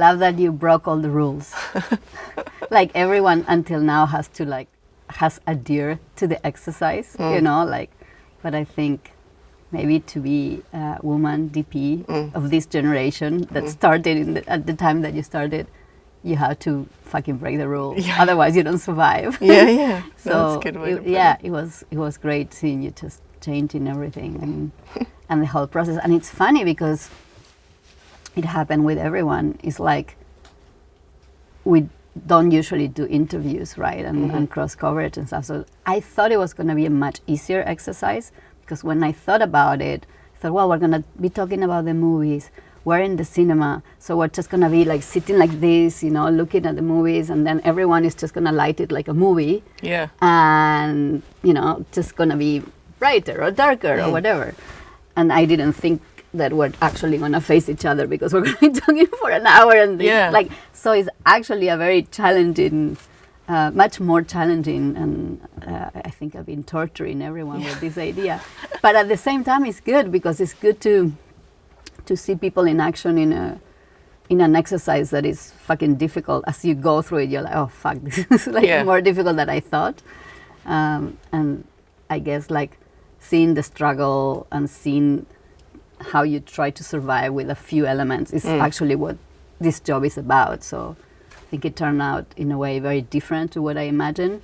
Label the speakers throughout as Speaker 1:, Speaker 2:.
Speaker 1: love that you broke all the rules. Like everyone until now has adhered to the exercise, but I think maybe to be a woman DP of this generation that started at the time that you started, you have to fucking break the rules. Yeah. Otherwise you don't survive.
Speaker 2: Yeah.
Speaker 1: So
Speaker 2: that's a good way to put it.
Speaker 1: it was great seeing you just changing everything and the whole process. And it's funny because it happened with everyone. It's like we don't usually do interviews, right? And cross coverage and stuff. So I thought it was going to be a much easier exercise because when I thought about it, I thought, well, we're going to be talking about the movies. We're in the cinema, so we're just going to be like sitting like this, looking at the movies, and then everyone is just going to light it like a movie.
Speaker 2: Yeah.
Speaker 1: And, just going to be brighter or darker or whatever. And I didn't think that we're actually going to face each other because we're going to be talking for an hour. And so it's actually a very challenging, much more challenging, and I think I've been torturing everyone with this idea. But at the same time, it's good because it's good to see people in action in an exercise that is fucking difficult. As you go through it, you're like, oh fuck, this is more difficult than I thought. And I guess seeing the struggle and seeing how you try to survive with a few elements is actually what this job is about. So I think it turned out in a way very different to what I imagined.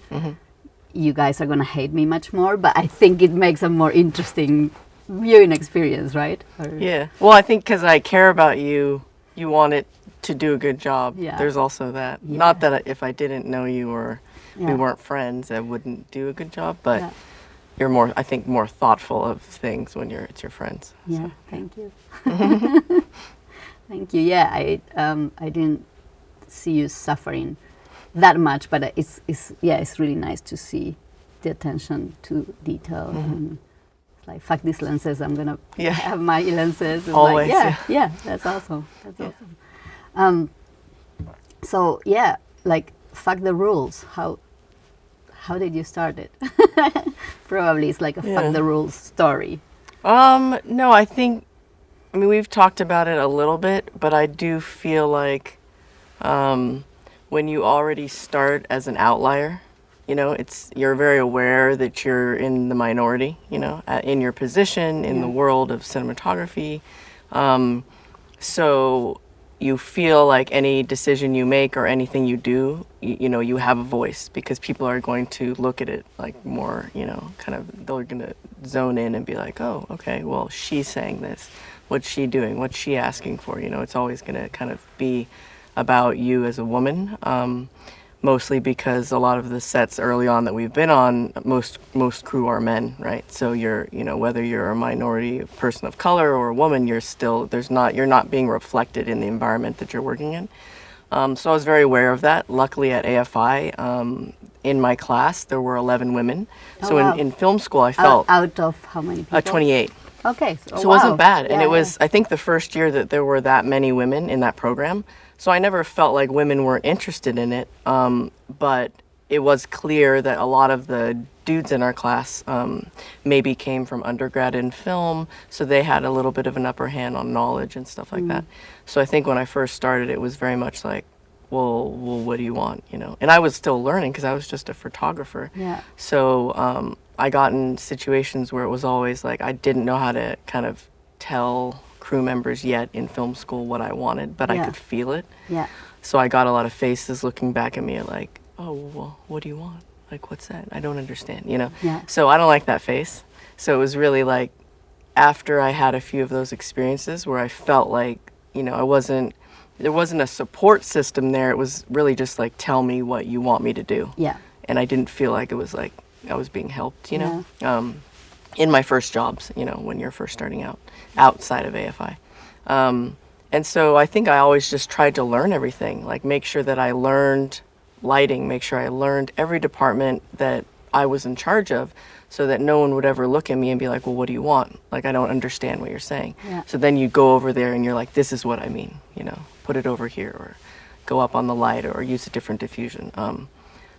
Speaker 1: You guys are going to hate me much more, but I think it makes a more interesting viewing experience, right?
Speaker 2: Yeah. Well, I think because I care about you, you want it to do a good job.
Speaker 1: Yeah.
Speaker 2: There's also that.
Speaker 1: Yeah.
Speaker 2: Not that if I didn't know you or we weren't friends, I wouldn't do a good job, but you're more, I think, more thoughtful of things when it's your friends.
Speaker 1: Yeah,
Speaker 2: so.
Speaker 1: Thank you. Thank you. Yeah, I didn't see you suffering that much, but it's really nice to see the attention to detail. And it's like, fuck these lenses, I'm gonna have my lenses. It's
Speaker 2: always.
Speaker 1: That's awesome. That's awesome. So fuck the rules. How did you start it? Probably it's like a fuck the rules story.
Speaker 2: No, I mean, we've talked about it a little bit, but I do feel like when you already start as an outlier, you're very aware that you're in the minority, in your position in the world of cinematography. So you feel like any decision you make or anything you do, you have a voice because people are going to look at it like more, they're going to zone in and be like, oh, okay, well, she's saying this. What's she doing? What's she asking for? It's always going to kind of be about you as a woman, mostly because a lot of the sets early on that we've been on, most crew are men, right? So you're, whether you're a minority, a person of color or a woman, you're not being reflected in the environment that you're working in. So I was very aware of that. Luckily at AFI, in my class, there were 11 women.
Speaker 1: Oh,
Speaker 2: so
Speaker 1: wow.
Speaker 2: in film school, I felt...
Speaker 1: Out of how many people?
Speaker 2: 28.
Speaker 1: Okay.
Speaker 2: So it wasn't bad. And it was, I think, the first year that there were that many women in that program. So I never felt like women weren't interested in it. But it was clear that a lot of the dudes in our class maybe came from undergrad in film. So they had a little bit of an upper hand on knowledge and stuff like that. So I think when I first started, it was very much like, well, what do you want, And I was still learning because I was just a photographer.
Speaker 1: Yeah.
Speaker 2: So I got in situations where it was always like I didn't know how to kind of tell crew members yet in film school what I wanted, but I could feel it.
Speaker 1: Yeah.
Speaker 2: So I got a lot of faces looking back at me like, oh, well, what do you want? Like, what's that? I don't understand,
Speaker 1: Yeah.
Speaker 2: So I don't like that face. So it was really like after I had a few of those experiences where I felt like, there wasn't a support system there. It was really just like, tell me what you want me to do.
Speaker 1: Yeah.
Speaker 2: And I didn't feel like it was like I was being helped, in my first jobs, when you're first starting out outside of AFI. And so I think I always just tried to learn everything, like make sure that I learned lighting, make sure I learned every department that I was in charge of so that no one would ever look at me and be like, well, what do you want? Like, I don't understand what you're saying.
Speaker 1: Yeah.
Speaker 2: So then you go over there and you're like, this is what I mean, put it over here or go up on the light or use a different diffusion.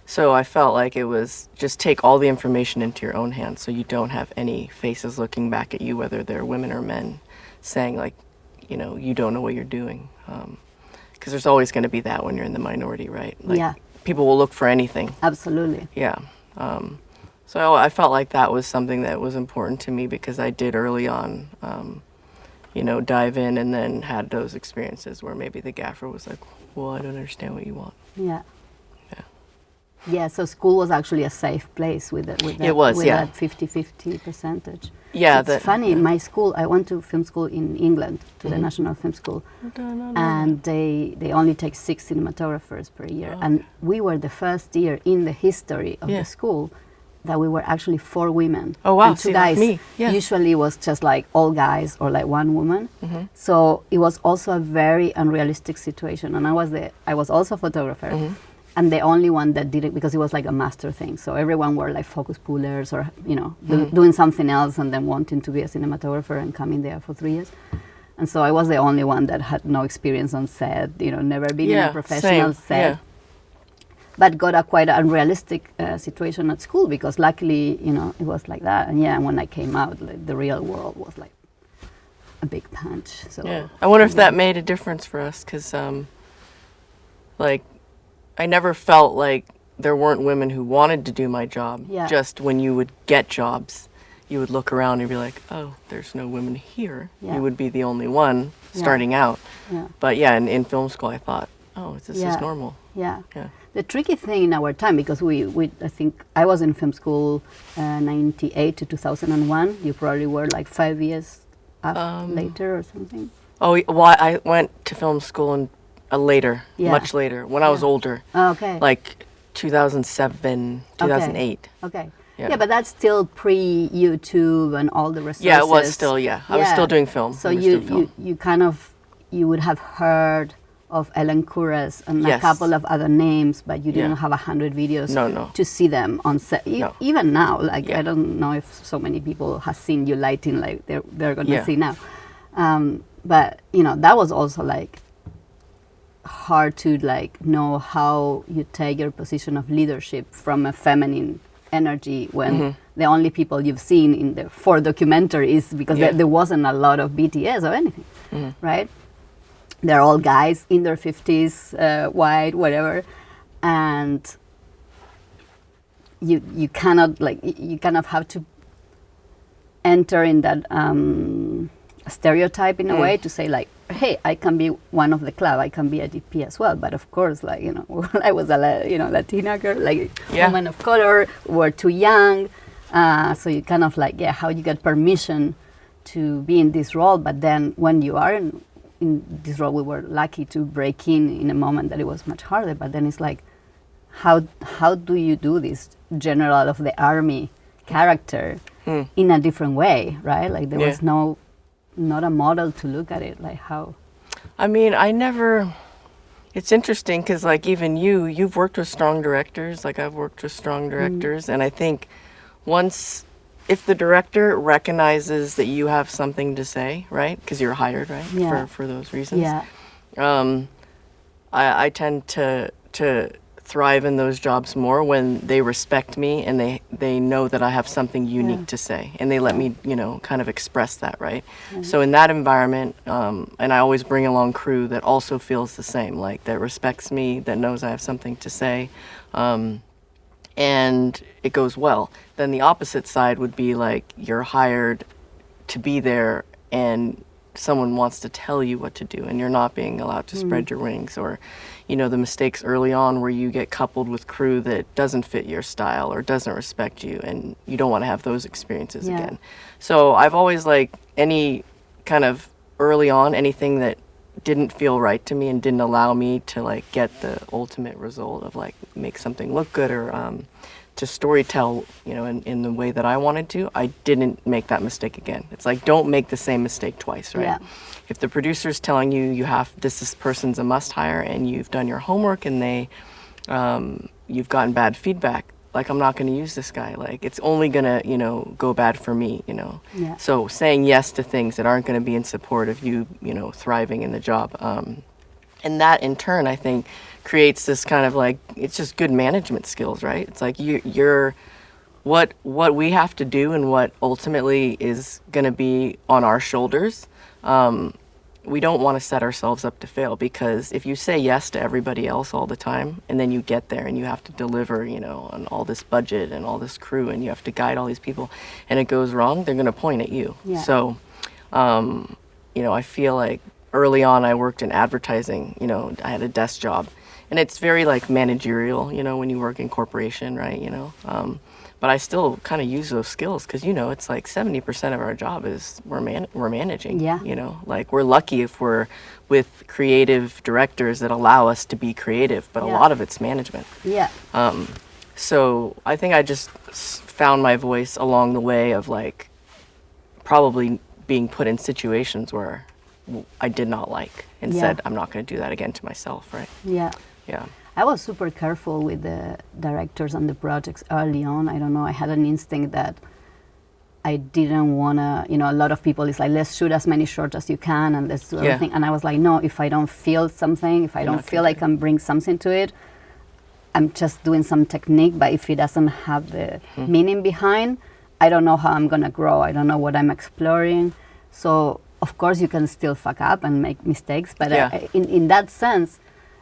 Speaker 2: So I felt like it was just take all the information into your own hands so you don't have any faces looking back at you, whether they're women or men, saying like, you don't know what you're doing. because there's always going to be that when you're in the minority, right? Like,
Speaker 1: yeah.
Speaker 2: People will look for anything.
Speaker 1: Absolutely.
Speaker 2: Yeah. So I felt like that was something that was important to me because I did early on, you know, dive in and then had those experiences where maybe the gaffer was like, well, I don't understand what you want.
Speaker 1: Yeah.
Speaker 2: Yeah.
Speaker 1: Yeah, so school was actually a safe place with that,
Speaker 2: It was,
Speaker 1: with
Speaker 2: yeah.
Speaker 1: that 50-50 percentage.
Speaker 2: Yeah.
Speaker 1: It's funny, in my school, I went to film school in England, to the National Film School, and they only take 6 cinematographers per year.
Speaker 2: Oh.
Speaker 1: And we were the first year in the history of the school that we were actually 4 women.
Speaker 2: Oh, wow.
Speaker 1: And 2
Speaker 2: See,
Speaker 1: guys.
Speaker 2: like me. Yeah.
Speaker 1: Usually was just like all guys or like 1 woman. So it was also a very unrealistic situation. And I was also a photographer. And the only one that did it, because it was like a master thing. So everyone were like focus pullers or, you know, doing something else and then wanting to be a cinematographer and coming there for 3 years. And so I was the only one that had no experience on set, you know, never been in a professional set.
Speaker 2: Yeah.
Speaker 1: But got a quite unrealistic situation at school because luckily, you know, it was like that. And and when I came out, like, the real world was like a big punch. So
Speaker 2: I wonder if that made a difference for us because, like, I never felt like there weren't women who wanted to do my job.
Speaker 1: Yeah.
Speaker 2: Just when you would get jobs, you would look around and be like, oh, there's no women here.
Speaker 1: Yeah.
Speaker 2: You would be the only one starting out.
Speaker 1: Yeah.
Speaker 2: But yeah, in film school, I thought, oh, this is normal.
Speaker 1: Yeah.
Speaker 2: Yeah.
Speaker 1: The tricky thing in our time, because I think I was in film school 98 to 2001. You probably were like 5 years later or something.
Speaker 2: Oh, well, I went to film school in later, much later, when I was older.
Speaker 1: Oh, okay.
Speaker 2: Like 2007, 2008.
Speaker 1: Okay.
Speaker 2: Yeah.
Speaker 1: Yeah, but that's still pre-YouTube and all the resources.
Speaker 2: Yeah, it was still, I was still doing film.
Speaker 1: So you kind of, you would have heard of Ellen Kures and a couple of other names, but you didn't have 100 videos to see them on set. Even now, like, I don't know if so many people have seen you lighting like they're going to see now. But, you know, that was also like hard to like know how you take your position of leadership from a feminine energy when the only people you've seen in the 4 documentaries, because there wasn't a lot of BTS or anything, right? They're all guys in their 50s, white, whatever, and you cannot, like, you kind of have to enter in that stereotype in a way to say, like, hey, I can be one of the club, I can be a DP as well. But of course, like, you know, I was a Latina girl, like woman of color, we're too young, so you kind of like, how you get permission to be in this role. But then when you are in this role, we were lucky to break in a moment that it was much harder. But then it's like, how do you do this general of the army character in a different way, right? Like there was not a model to look at it, like how.
Speaker 2: I mean, it's interesting because like even you've worked with strong directors, like I've worked with strong directors, and I think if the director recognizes that you have something to say, right? Because you're hired, right? For those reasons. Yeah. I tend to thrive in those jobs more when they respect me and they know that I have something unique to say, and they let me, you know, kind of express that, right? So in that environment, and I always bring along crew that also feels the same, like that respects me, that knows I have something to say, and it goes well. Then the opposite side would be like you're hired to be there and someone wants to tell you what to do and you're not being allowed to spread your wings, or, you know, the mistakes early on where you get coupled with crew that doesn't fit your style or doesn't respect you, and you don't want to have those experiences again. So I've always, like, any kind of early on, anything that didn't feel right to me and didn't allow me to like get the ultimate result of like make something look good or to storytell, you know, in the way that I wanted to, I didn't make that mistake again. It's like, don't make the same mistake twice, right? Yeah. If the producer's telling you this person's a must hire and you've done your homework and you've gotten bad feedback, like, I'm not going to use this guy. Like, it's only going to, you know, go bad for me, you know. Yeah. So saying yes to things that aren't going to be in support of you, you know, thriving in the job. And that in turn, I think, creates this kind of like, it's just good management skills, right? It's like you're what we have to do and what ultimately is going to be on our shoulders we don't want to set ourselves up to fail, because if you say yes to everybody else all the time and then you get there and you have to deliver, you know, on all this budget and all this crew and you have to guide all these people and it goes wrong, they're going to point at you.
Speaker 1: Yeah.
Speaker 2: So, you know, I feel like early on I worked in advertising, you know, I had a desk job and it's very like managerial, you know, when you work in corporation, right, you know. But I still kind of use those skills because, you know, it's like 70% of our job is we're managing,
Speaker 1: Yeah.
Speaker 2: you know, like we're lucky if we're with creative directors that allow us to be creative, but a lot of it's management.
Speaker 1: Yeah.
Speaker 2: So I think I just found my voice along the way of like probably being put in situations where I did not like and said, I'm not going to do that again to myself, right?
Speaker 1: Yeah.
Speaker 2: Yeah.
Speaker 1: I was super careful with the directors and the projects early on. I don't know, I had an instinct that I didn't want to, you know, a lot of people is like, let's shoot as many shots as you can and let's do everything. And I was like, no, if I don't feel something, if I don't feel I can bring something to it, I'm just doing some technique, but if it doesn't have the meaning behind, I don't know how I'm going to grow. I don't know what I'm exploring. So, of course, you can still fuck up and make mistakes, but in that sense,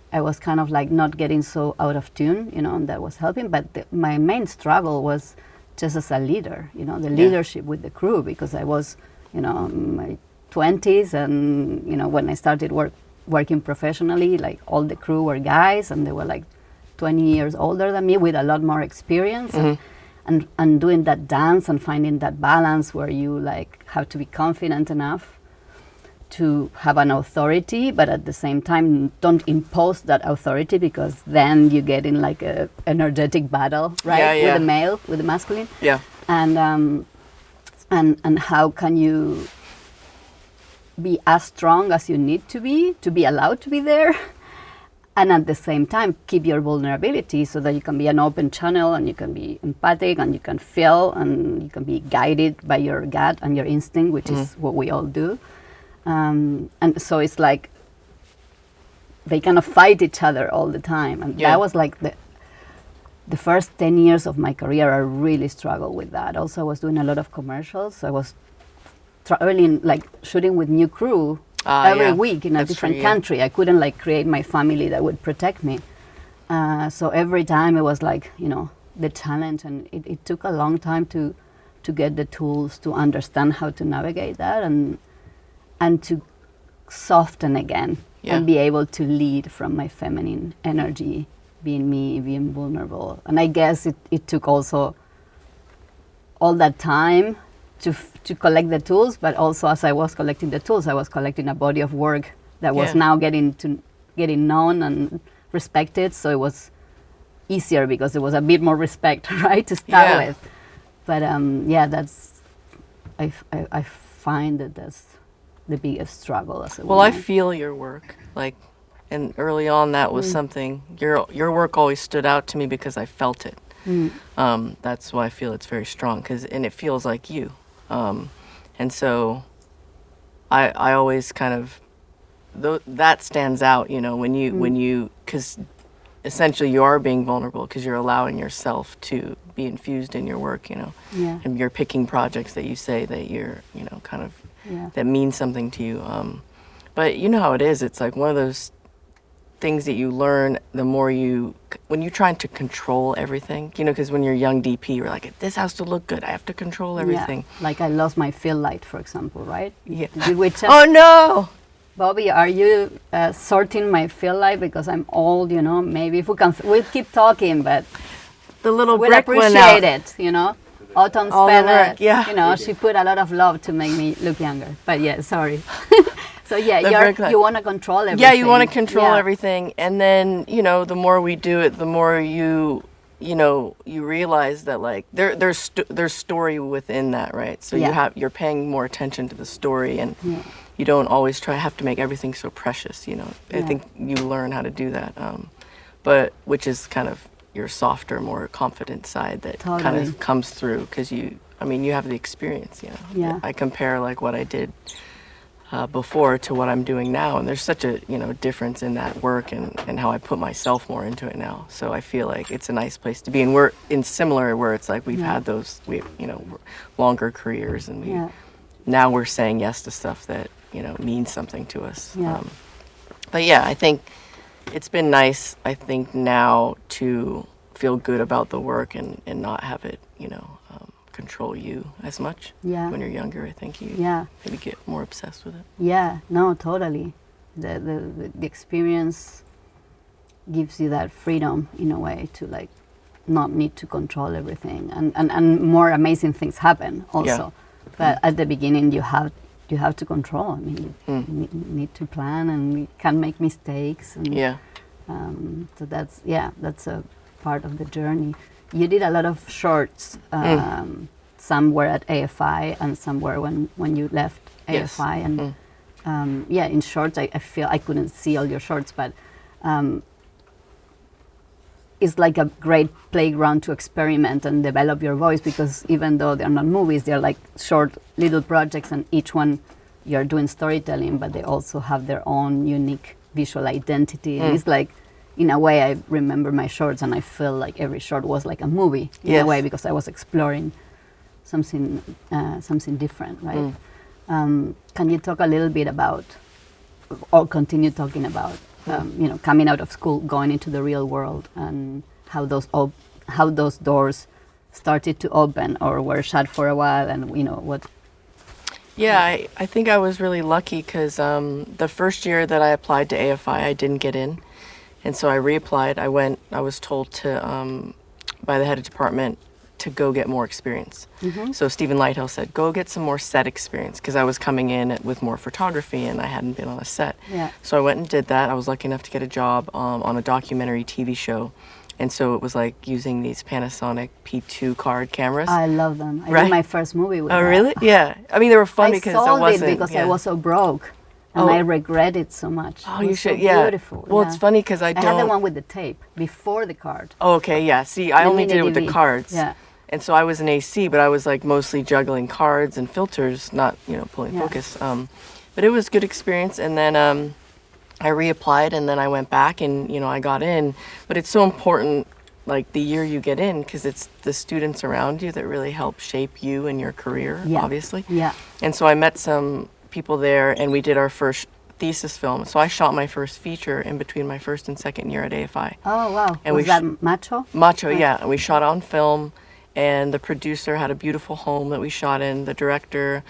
Speaker 1: I was kind of like not getting so out of tune, you know, and that was helping. But my main struggle was just as a leader, you know, the leadership with the crew, because I was, you know, in my 20s and, you know, when I started working professionally, like all the crew were guys and they were like 20 years older than me with a lot more experience. And doing that dance and finding that balance where you like have to be confident enough to have an authority, but at the same time don't impose that authority, because then you get in like a energetic battle, right? With the male, with the masculine.
Speaker 2: Yeah.
Speaker 1: And how can you be as strong as you need to be allowed to be there, and at the same time keep your vulnerability so that you can be an open channel and you can be empathic and you can feel and you can be guided by your gut and your instinct, which is what we all do. And so it's like they kind of fight each other all the time. And that was like the first 10 years of my career. I really struggled with that. Also, I was doing a lot of commercials. So I was traveling, like shooting with new crew every week in a different country. I couldn't like create my family that would protect me. So every time it was like, you know, the challenge. And it took a long time to get the tools to understand how to navigate that and to soften again and be able to lead from my feminine energy, being me, being vulnerable. And I guess it took also all that time to collect the tools, but also as I was collecting the tools, I was collecting a body of work that was now getting known and respected. So it was easier because there was a bit more respect, right, to start with. But that's I find that's the biggest struggle as a woman.
Speaker 2: Well, I feel your work, like, and early on that was something, your work always stood out to me because I felt it. That's why I feel it's very strong, and it feels like you. And so I always kind of, that stands out, you know, when you, because essentially you are being vulnerable because you're allowing yourself to be infused in your work, you know, and you're picking projects that you say that you're, you know, kind of, that means something to you. But you know how it is. It's like one of those things that you learn the more when you're trying to control everything, you know, because when you're a young DP, you're like, this has to look good. I have to control everything.
Speaker 1: Yeah. Like I lost my fill light, for example, right?
Speaker 2: Yeah.
Speaker 1: Did we
Speaker 2: oh, no!
Speaker 1: Bobby, are you sorting my fill light because I'm old, you know? Maybe if we'll keep talking, but
Speaker 2: the little
Speaker 1: we'll
Speaker 2: brick went
Speaker 1: appreciate
Speaker 2: out.
Speaker 1: it, you know? Autumn
Speaker 2: All the
Speaker 1: Speller,
Speaker 2: work, yeah.
Speaker 1: you know, she put a lot of love to make me look younger. But yeah, sorry. So yeah, you want to control everything.
Speaker 2: Yeah, you want to control everything. And then, you know, the more we do it, the more you realize that like there's story within that, right? So you're paying more attention to the story, and you don't always have to make everything so precious, you know. I think you learn how to do that. But which is kind of your softer, more confident side that kind of comes through because you have the experience, you know.
Speaker 1: Yeah.
Speaker 2: I compare like what I did before to what I'm doing now, and there's such a, you know, difference in that work and how I put myself more into it now. So I feel like it's a nice place to be, and we're in similar where it's like we've had those, you know, longer careers, and now we're saying yes to stuff that, means something to us.
Speaker 1: Yeah.
Speaker 2: But yeah, I think it's been nice, I think, now to feel good about the work and not have it, control you as much.
Speaker 1: Yeah.
Speaker 2: When you're younger, I think you maybe get more obsessed with it.
Speaker 1: Yeah, no, totally. The experience gives you that freedom in a way to like not need to control everything, and more amazing things happen also.
Speaker 2: Yeah.
Speaker 1: But at the beginning, you have to control. I mean, you need to plan, and you can make mistakes. And, so that's a part of the journey. You did a lot of shorts. Some were at AFI, and some were when you left AFI.
Speaker 2: Yes.
Speaker 1: And in shorts, I feel I couldn't see all your shorts, but it's like a great playground to experiment and develop your voice, because even though they're not movies, they're like short little projects, and each one you're doing storytelling, but they also have their own unique visual identity. And it's like, in a way, I remember my shorts and I feel like every short was like a movie in a way, because I was exploring something different, right? Can you talk a little bit about, or continue talking about, coming out of school, going into the real world, and how those doors started to open or were shut for a while, and what?
Speaker 2: Yeah, I think I was really lucky because the first year that I applied to AFI, I didn't get in, and so I reapplied. I was told to by the head of department to go get more experience. So Stephen Lighthill said, go get some more set experience, because I was coming in with more photography and I hadn't been on a set.
Speaker 1: Yeah.
Speaker 2: So I went and did that. I was lucky enough to get a job on a documentary TV show. And so it was like using these Panasonic P2 card cameras.
Speaker 1: I love them. I did my first movie with them.
Speaker 2: Oh, really? Yeah. I mean, they were fun because I
Speaker 1: sold
Speaker 2: wasn't.
Speaker 1: it because I was so broke. And I regret it so much.
Speaker 2: Oh,
Speaker 1: it
Speaker 2: you should,
Speaker 1: so beautiful.
Speaker 2: Well, it's funny because I
Speaker 1: had the one with the tape before the card.
Speaker 2: Oh, okay, yeah. See, I only did it with the cards.
Speaker 1: Yeah.
Speaker 2: And so I was an AC, but I was like mostly juggling cards and filters, not, pulling focus. But it was a good experience. And then I reapplied, and then I went back and, I got in. But it's so important, like the year you get in, because it's the students around you that really help shape you and your career, obviously.
Speaker 1: Yeah.
Speaker 2: And so I met some people there, and we did our first thesis film. So I shot my first feature in between my first and second year at AFI.
Speaker 1: Oh, wow.
Speaker 2: And
Speaker 1: was that Macho?
Speaker 2: Macho, yeah. And we shot on film, and the producer had a beautiful home that we shot in. The director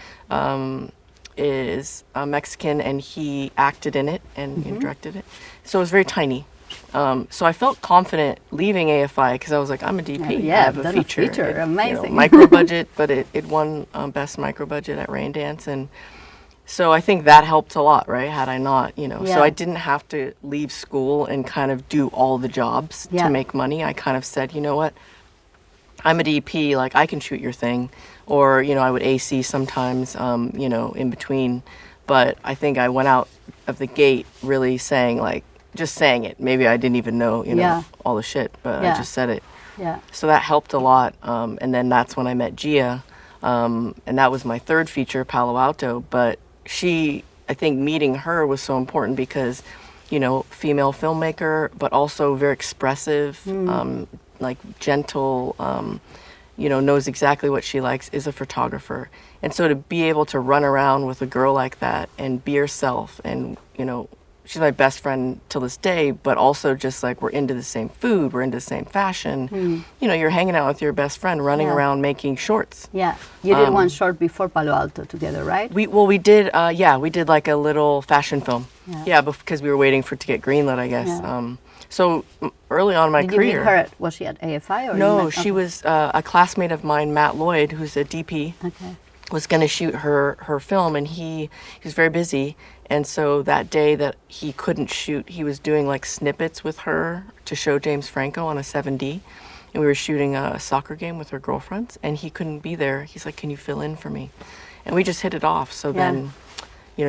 Speaker 2: is Mexican, and he acted in it and directed it. So it was very tiny. So I felt confident leaving AFI because I was like, I'm a DP. I have a feature.
Speaker 1: Amazing.
Speaker 2: Micro budget, but it won Best Micro Budget at Rain Dance. And so I think that helped a lot, right? Had I not, So I didn't have to leave school and kind of do all the jobs to make money. I kind of said, you know what? I'm a DP, like I can shoot your thing. Or, I would AC sometimes, in between. But I think I went out of the gate really saying, like, just saying it. Maybe I didn't even know, all the shit, but I just said it.
Speaker 1: Yeah.
Speaker 2: So that helped a lot. And then that's when I met Gia. And that was my third feature, Palo Alto. But I think meeting her was so important because, female filmmaker, but also very expressive, like gentle, knows exactly what she likes, is a photographer. And so to be able to run around with a girl like that and be herself and, she's my best friend till this day, but also just like we're into the same food, we're into the same fashion. You're hanging out with your best friend, running around making shorts.
Speaker 1: Yeah, you did one short before Palo Alto together, right?
Speaker 2: We did like a little fashion film. Yeah, because we were waiting for it to get greenlit, I guess.
Speaker 1: Yeah.
Speaker 2: So early on in my career.
Speaker 1: Did you meet her was she at AFI? Or
Speaker 2: no, she was a classmate of mine, Matt Lloyd, who's a DP.
Speaker 1: Okay.
Speaker 2: Was going to shoot her film, and he was very busy. And so that day that he couldn't shoot, he was doing like snippets with her to show James Franco on a 7D. And we were shooting a soccer game with her girlfriends, and he couldn't be there. He's like, can you fill in for me? And we just hit it off. So then,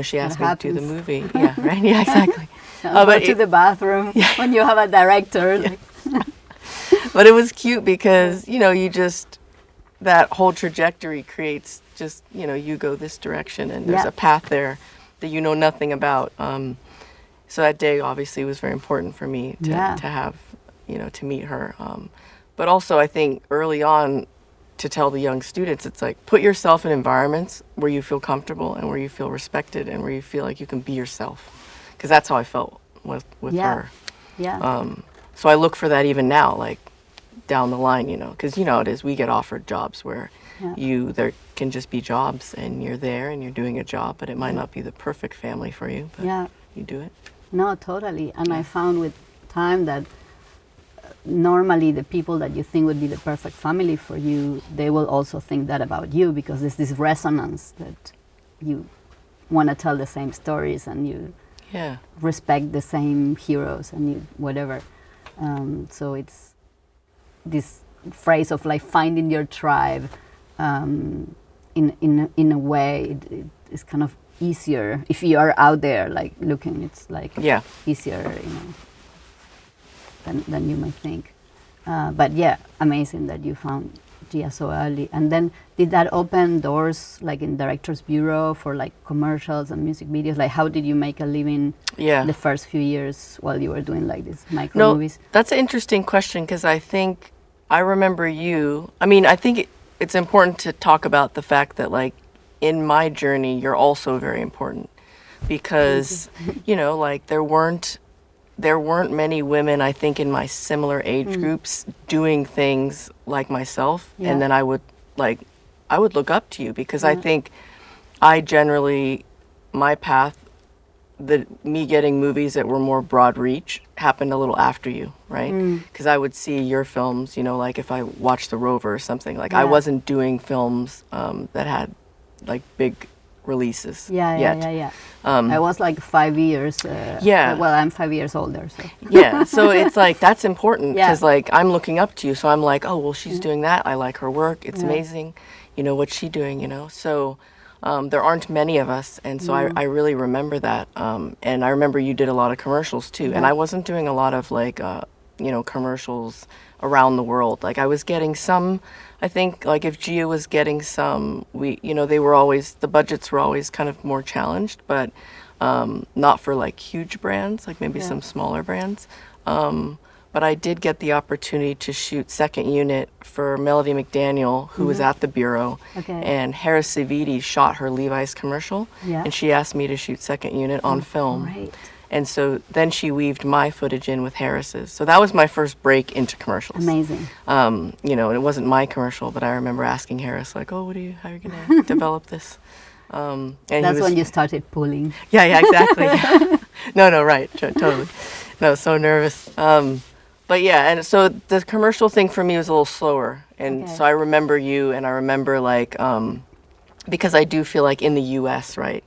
Speaker 2: she asked me to do the movie. Yeah, right? Yeah, exactly.
Speaker 1: Go to the bathroom when you have a director.
Speaker 2: Yeah. But it was cute because, that whole trajectory creates just, you go this direction, and there's a path there that you know nothing about. So that day obviously was very important for me to have, to meet her. But also I think early on, to tell the young students, it's like, put yourself in environments where you feel comfortable and where you feel respected and where you feel like you can be yourself. Because that's how I felt with her.
Speaker 1: Yeah.
Speaker 2: So I look for that even now, like down the line, because you know how it is. We get offered jobs where there can just be jobs and you're there and you're doing a job, but it might not be the perfect family for you, but you do it.
Speaker 1: No, totally. And I found with time that normally the people that you think would be the perfect family for you, they will also think that about you, because there's this resonance that you want to tell the same stories and you respect the same heroes and you whatever. So it's this phrase of like finding your tribe. In a way, it is kind of easier if you are out there like looking. It's like easier, than you might think. But amazing that you found Gia so early. And then did that open doors like in Directors Bureau for like commercials and music videos? Like how did you make a living the first few years while you were doing like these micro movies?
Speaker 2: That's an interesting question, because I think I remember I think it's important to talk about the fact that like in my journey, you're also very important, because, like there weren't many women, I think, in my similar age groups doing things like myself. And then I would look up to you, because I think my path, me getting movies that were more broad reach happened a little after you, right? Because I would see your films, like if I watched The Rover or something, like I wasn't doing films that had like big releases yet.
Speaker 1: I was like 5 years. Well, I'm 5 years older. So.
Speaker 2: So it's like, that's important, because like I'm looking up to you. So I'm like, oh, well, she's doing that. I like her work. It's amazing. What's she doing, So there aren't many of us. And so I really remember that. And I remember you did a lot of commercials too. And I wasn't doing a lot of like, commercials around the world. Like I was getting some, I think like if Gia was getting some, the budgets were always kind of more challenged, but not for like huge brands, like maybe some smaller brands. But I did get the opportunity to shoot second unit for Melody McDaniel, who was at the Bureau. And Harris Savidi shot her Levi's commercial, and she asked me to shoot second unit on film.
Speaker 1: Right.
Speaker 2: And so then she weaved my footage in with Harris's. So that was my first break into commercials.
Speaker 1: Amazing.
Speaker 2: And it wasn't my commercial, but I remember asking Harris, like, oh, how are you going to develop this? And
Speaker 1: that's when you started pulling.
Speaker 2: Yeah, exactly. No, right, totally. No, so nervous. But and so the commercial thing for me was a little slower. And so I remember you, and I remember like, because I do feel like in the US, right,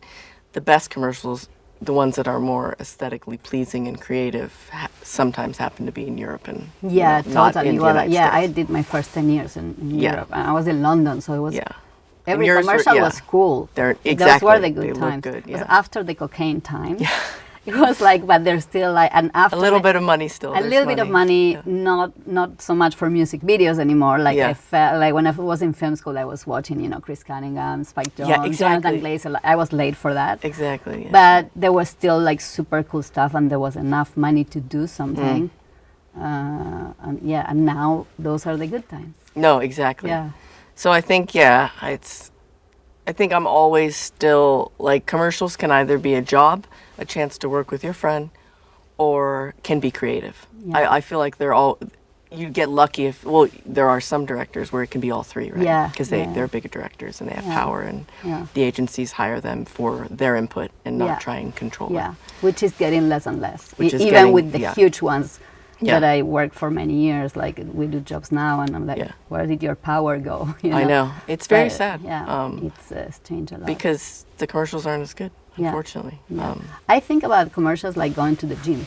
Speaker 2: the best commercials, the ones that are more aesthetically pleasing and creative, sometimes happen to be in Europe and
Speaker 1: totally.
Speaker 2: Not in the United States.
Speaker 1: I did my first 10 years in Europe, and I was in London, so it was every commercial was cool. Those were the good times. Good, it was after the cocaine time. It was like, but there's still like, and after
Speaker 2: a little bit of money still.
Speaker 1: A little bit of money, not so much for music videos anymore. Like I felt like when I was in film school, I was watching, Chris Cunningham, Spike Jonze, Jonathan Glazer. I was late for that.
Speaker 2: Exactly.
Speaker 1: But there was still like super cool stuff, and there was enough money to do something. And now those are the good times.
Speaker 2: No, exactly.
Speaker 1: Yeah.
Speaker 2: So I think I think I'm always still like, commercials can either be a job, a chance to work with your friend, or can be creative. I feel like you get lucky if, there are some directors where it can be all three, right? Because they're bigger directors and they have power, and the agencies hire them for their input and not try and control it.
Speaker 1: Which is getting less and less. Even with the huge ones that I worked for many years, like we do jobs now, and I'm like, where did your power go?
Speaker 2: I know. It's very sad.
Speaker 1: It's changed a lot.
Speaker 2: Because the commercials aren't as good, unfortunately.
Speaker 1: I think about commercials like going to the gym.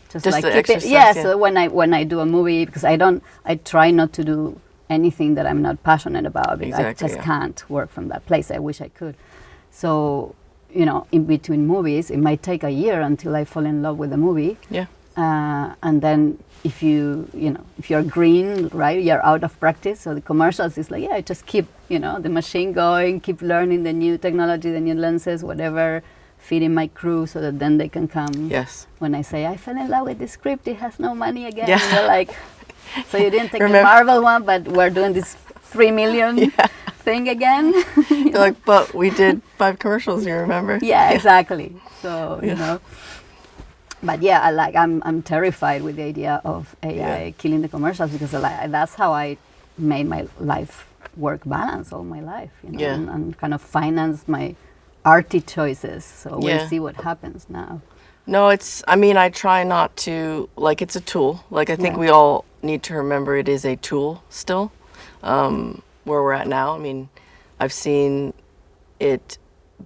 Speaker 1: Just like
Speaker 2: to exercise.
Speaker 1: So when I do a movie, because I try not to do anything that I'm not passionate about, because I just can't work from that place. I wish I could. So, in between movies, it might take a year until I fall in love with a movie. And then if you're green, right, you're out of practice. So the commercials is like, just keep, the machine going, keep learning the new technology, the new lenses, whatever, feeding my crew so that then they can come.
Speaker 2: Yes.
Speaker 1: When I say, I fell in love with this script, it has no money again. You're like, So you didn't take the Marvel one, but we're doing this 3 million thing again.
Speaker 2: They're like, but we did 5 commercials, you remember?
Speaker 1: Yeah, exactly. So, you know. But yeah, I'm terrified with the idea of AI killing the commercials, because that's how I made my life work balance all my life, you know, and kind of finance my arty choices. So we'll see what happens now.
Speaker 2: No, I try not to, like, it's a tool. Like, I think we all need to remember it is a tool still, where we're at now. I mean, I've seen it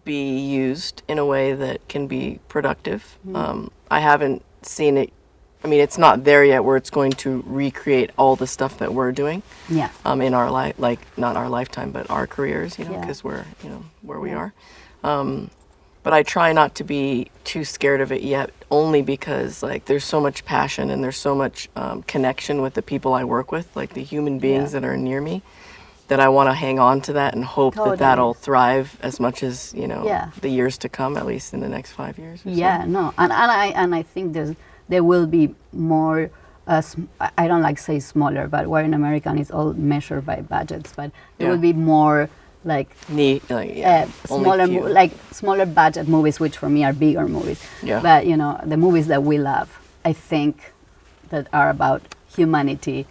Speaker 2: be used in a way that can be productive. I haven't seen it, it's not there yet where it's going to recreate all the stuff that we're doing in our life, like, not our lifetime, but our careers, you know, because we're, you know, where we are. But I try not to be too scared of it yet, only because, like, there's so much passion and there's so much connection with the people I work with, like the human beings that are near me, that I want to hang on to that and hope that that'll thrive as much as, you know, the years to come, at least in the next 5 years or so.
Speaker 1: No, and I think there will be more, I don't like say smaller, but we're in America and it's all measured by budgets, but there will be more like smaller budget movies, which for me are bigger movies. But you know, the movies that we love, I think, that are about humanity,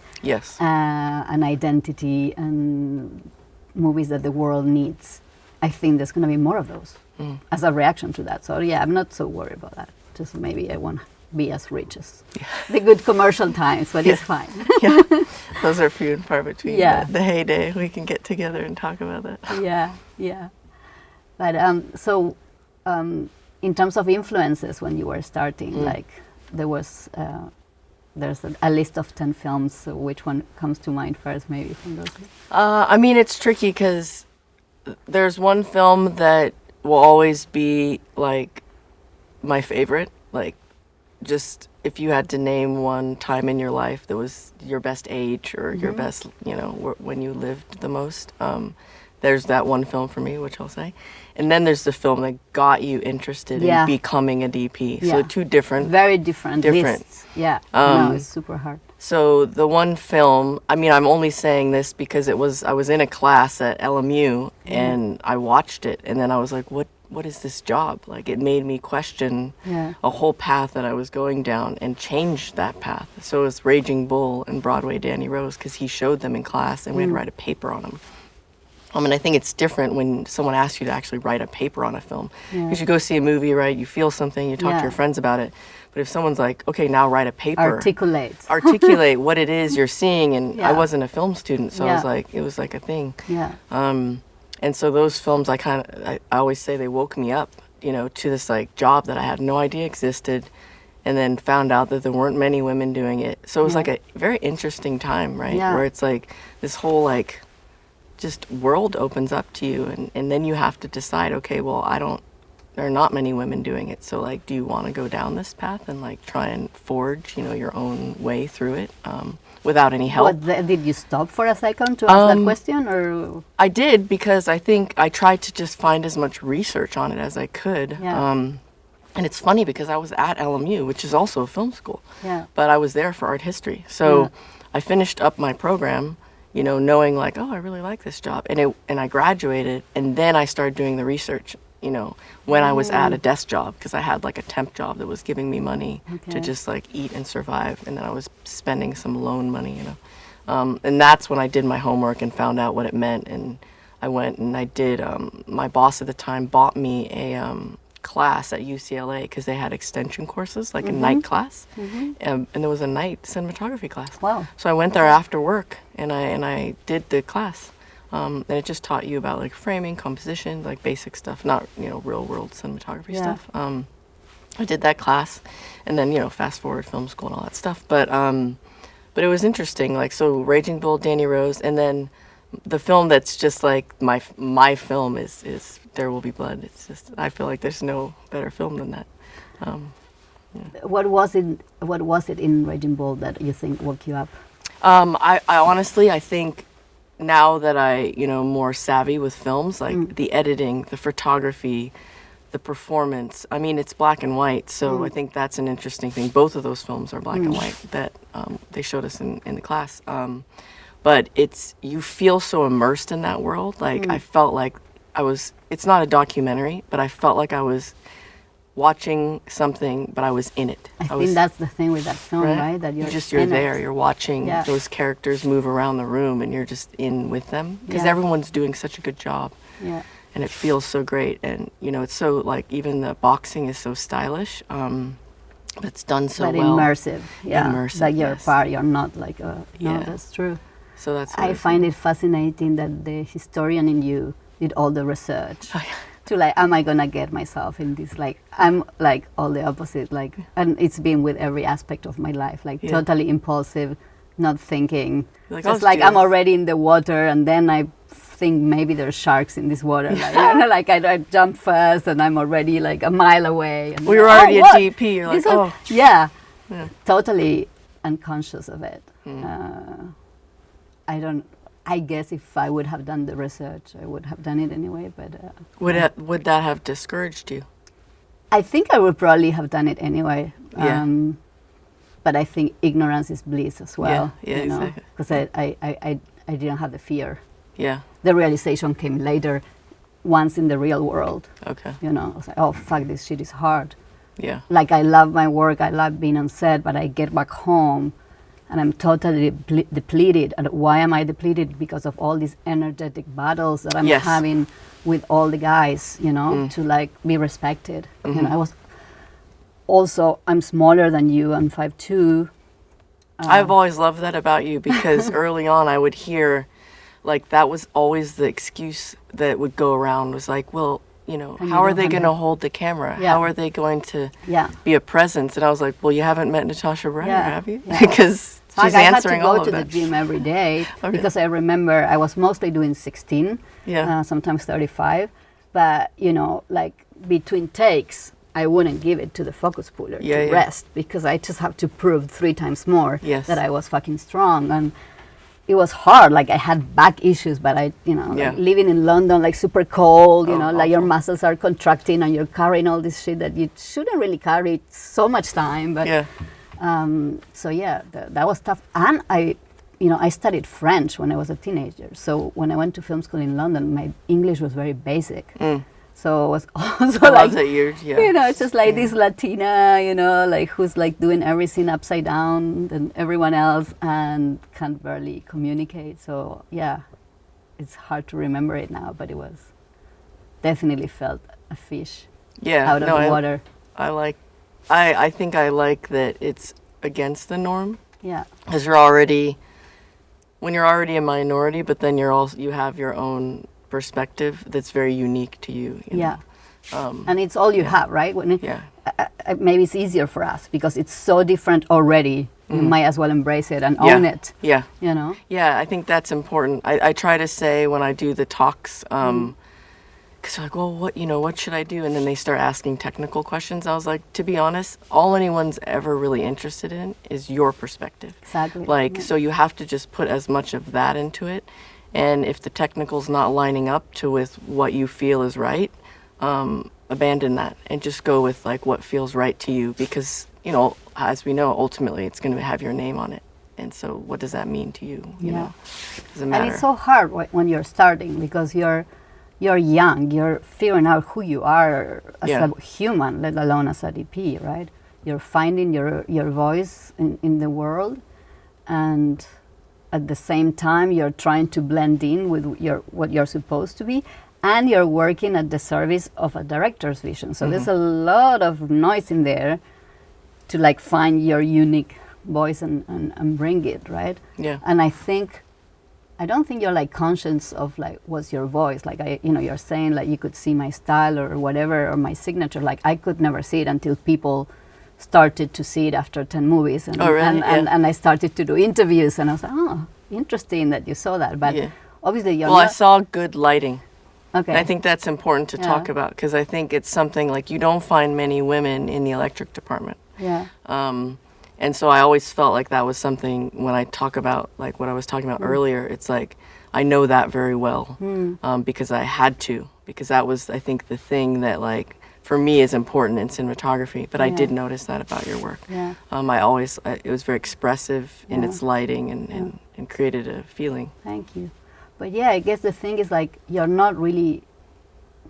Speaker 1: and identity, and movies that the world needs. I think there's going to be more of those as a reaction to that. So yeah, I'm not so worried about that. Just maybe I won't be as rich as the good commercial times, but it's fine.
Speaker 2: Those are few and far between. The heyday, we can get together and talk about that.
Speaker 1: But in terms of influences, when you were starting, like there's a list of 10 films. So which one comes to mind first, maybe from those?
Speaker 2: It's tricky because there's one film that will always be like my favorite. Like, just if you had to name one time in your life that was your best age or your best, you know, when you lived the most, there's that one film for me, which I'll say. And then there's the film that got you interested in becoming a DP. So two different.
Speaker 1: Very different lists. Yeah. No, it's super hard.
Speaker 2: So the one film, I'm only saying this because I was in a class at LMU and I watched it, and then I was like, what is this job? Like, it made me question a whole path that I was going down and changed that path. So it was Raging Bull and Broadway Danny Rose, because he showed them in class and we had to write a paper on them. And I think it's different when someone asks you to actually write a paper on a film. Because you go see a movie, right? You feel something, you talk to your friends about it. But if someone's like, okay, now write a paper. Articulate what it is you're seeing. And I wasn't a film student, so I was like, it was like a thing. And so those films, I always say they woke me up, you know, to this like job that I had no idea existed, and then found out that there weren't many women doing it. So it was like a very interesting time, right? Where it's like this whole like just world opens up to you, and then you have to decide, okay, well, there are not many women doing it, so like, do you want to go down this path and like try and forge, you know, your own way through it without any help?
Speaker 1: Did you stop for a second to ask that question, or?
Speaker 2: I did, because I think I tried to just find as much research on it as I could. And it's funny because I was at LMU, which is also a film school, but I was there for art history. So I finished up my program, you know, knowing like, oh, I really like this job. And I graduated, and then I started doing the research, you know, when I was at a desk job, because I had like a temp job that was giving me money to just like eat and survive. And then I was spending some loan money, you know. And that's when I did my homework and found out what it meant. And I went and I did, my boss at the time bought me a class at UCLA, because they had extension courses, like a night class, and there was a night cinematography class.
Speaker 1: Wow!
Speaker 2: So I went there after work, and I did the class, and it just taught you about like framing, composition, like basic stuff, not, you know, real world cinematography stuff. I did that class, and then, you know, fast forward film school and all that stuff. But it was interesting. Like, so Raging Bull, Danny Rose, and then the film that's just like my film is There Will Be Blood. It's just, I feel like there's no better film than that.
Speaker 1: What was it in Raging Bull that you think woke you up?
Speaker 2: I honestly, I think now that I, you know, more savvy with films, like the editing, the photography, the performance. I mean, it's black and white, so I think that's an interesting thing. Both of those films are black and white that they showed us in the class. But you feel so immersed in that world. Like, I felt like it's not a documentary, but I felt like I was watching something, but I was in it.
Speaker 1: I think that's the thing with that film, right? That
Speaker 2: you're there. You're watching those characters move around the room, and you're just in with them because everyone's doing such a good job.
Speaker 1: Yeah.
Speaker 2: And it feels so great, and it's so like even the boxing is so stylish. It's done so well.
Speaker 1: Immersive,
Speaker 2: immersive.
Speaker 1: Like you're part. You're not like no, that's true.
Speaker 2: So that's.
Speaker 1: I find it fascinating that the historian in you did all the research. To like, am I gonna get myself in this? Like, I'm like all the opposite. Like, and it's been with every aspect of my life. Like, totally impulsive, not thinking. Just like I'm already in the water, and then I think maybe there's sharks in this water. Like, I jump first, and I'm already like a mile away. And
Speaker 2: you're already a DP. You're like,
Speaker 1: totally unconscious of it. I guess if I would have done the research, I would have done it anyway. But
Speaker 2: would that have discouraged you?
Speaker 1: I think I would probably have done it anyway. But I think ignorance is bliss as well.
Speaker 2: Yeah, exactly.
Speaker 1: Because I didn't have the fear.
Speaker 2: Yeah.
Speaker 1: The realization came later, once in the real world.
Speaker 2: Okay.
Speaker 1: I was like, oh fuck, this shit is hard.
Speaker 2: Yeah.
Speaker 1: Like I love my work, I love being on set, but I get back home. And I'm totally depleted. And why am I depleted? Because of all these energetic battles that I'm having with all the guys, to like be respected. I'm smaller than you. I'm 5'2".
Speaker 2: I've always loved that about you because early on I would hear, like that was always the excuse that would go around was like, well, how are they going to hold the camera? How are they going to be a presence? And I was like, well, you haven't met Natasha Braier, have you? Because she's answering all of that.
Speaker 1: I had to go to the gym every day because I remember I was mostly doing 16, sometimes 35. But, like between takes, I wouldn't give it to the focus puller to rest because I just have to prove 3 times more that I was fucking strong. And it was hard. Like I had back issues, but like living in London, like super cold, like your muscles are contracting and you're carrying all this shit that you shouldn't really carry so much time. But that was tough. And I studied French when I was a teenager. So when I went to film school in London, my English was very basic. So it was also like, it's just like this Latina, like who's like doing everything upside down than everyone else and can't barely communicate. So it's hard to remember it now, but it was definitely felt a fish out of the water.
Speaker 2: I think I like that it's against the norm.
Speaker 1: Yeah.
Speaker 2: Because when you're already a minority, but then you have your own perspective that's very unique to you.
Speaker 1: And it's all you have, right? Maybe it's easier for us because it's so different already. You might as well embrace it and own it.
Speaker 2: Yeah. I think that's important. I try to say when I do the talks, because they're like, well, what should I do? And then they start asking technical questions. I was like, to be honest, all anyone's ever really interested in is your perspective.
Speaker 1: Exactly.
Speaker 2: So you have to just put as much of that into it. And if the technical's not lining up with what you feel is right, abandon that and just go with like what feels right to you because, as we know, ultimately it's going to have your name on it. And so what does that mean to you? You know, doesn't matter.
Speaker 1: And it's so hard when you're starting because you're young, you're figuring out who you are as a human, let alone as a DP, right? You're finding your voice in the world, and at the same time you're trying to blend in with what you're supposed to be, and you're working at the service of a director's vision. So there's a lot of noise in there to like find your unique voice and bring it, right?
Speaker 2: Yeah.
Speaker 1: And I don't think you're like conscious of like what's your voice. Like you're saying like you could see my style or whatever or my signature. Like I could never see it until people started to see it after 10 movies. And, and I started to do interviews and I was like, oh, interesting that you saw that. But obviously you're
Speaker 2: I saw good lighting.
Speaker 1: Okay.
Speaker 2: And I think that's important to talk about because I think it's something like you don't find many women in the electric department.
Speaker 1: Yeah.
Speaker 2: And so I always felt like that was something when I talk about like what I was talking about earlier, it's like I know that very well because I had to, because that was, I think, the thing that like for me is important in cinematography, but I
Speaker 1: Yeah.
Speaker 2: did notice that about your work.
Speaker 1: Yeah.
Speaker 2: It was very expressive in
Speaker 1: Yeah.
Speaker 2: its lighting and created a feeling.
Speaker 1: Thank you. But yeah, I guess the thing is like you're not really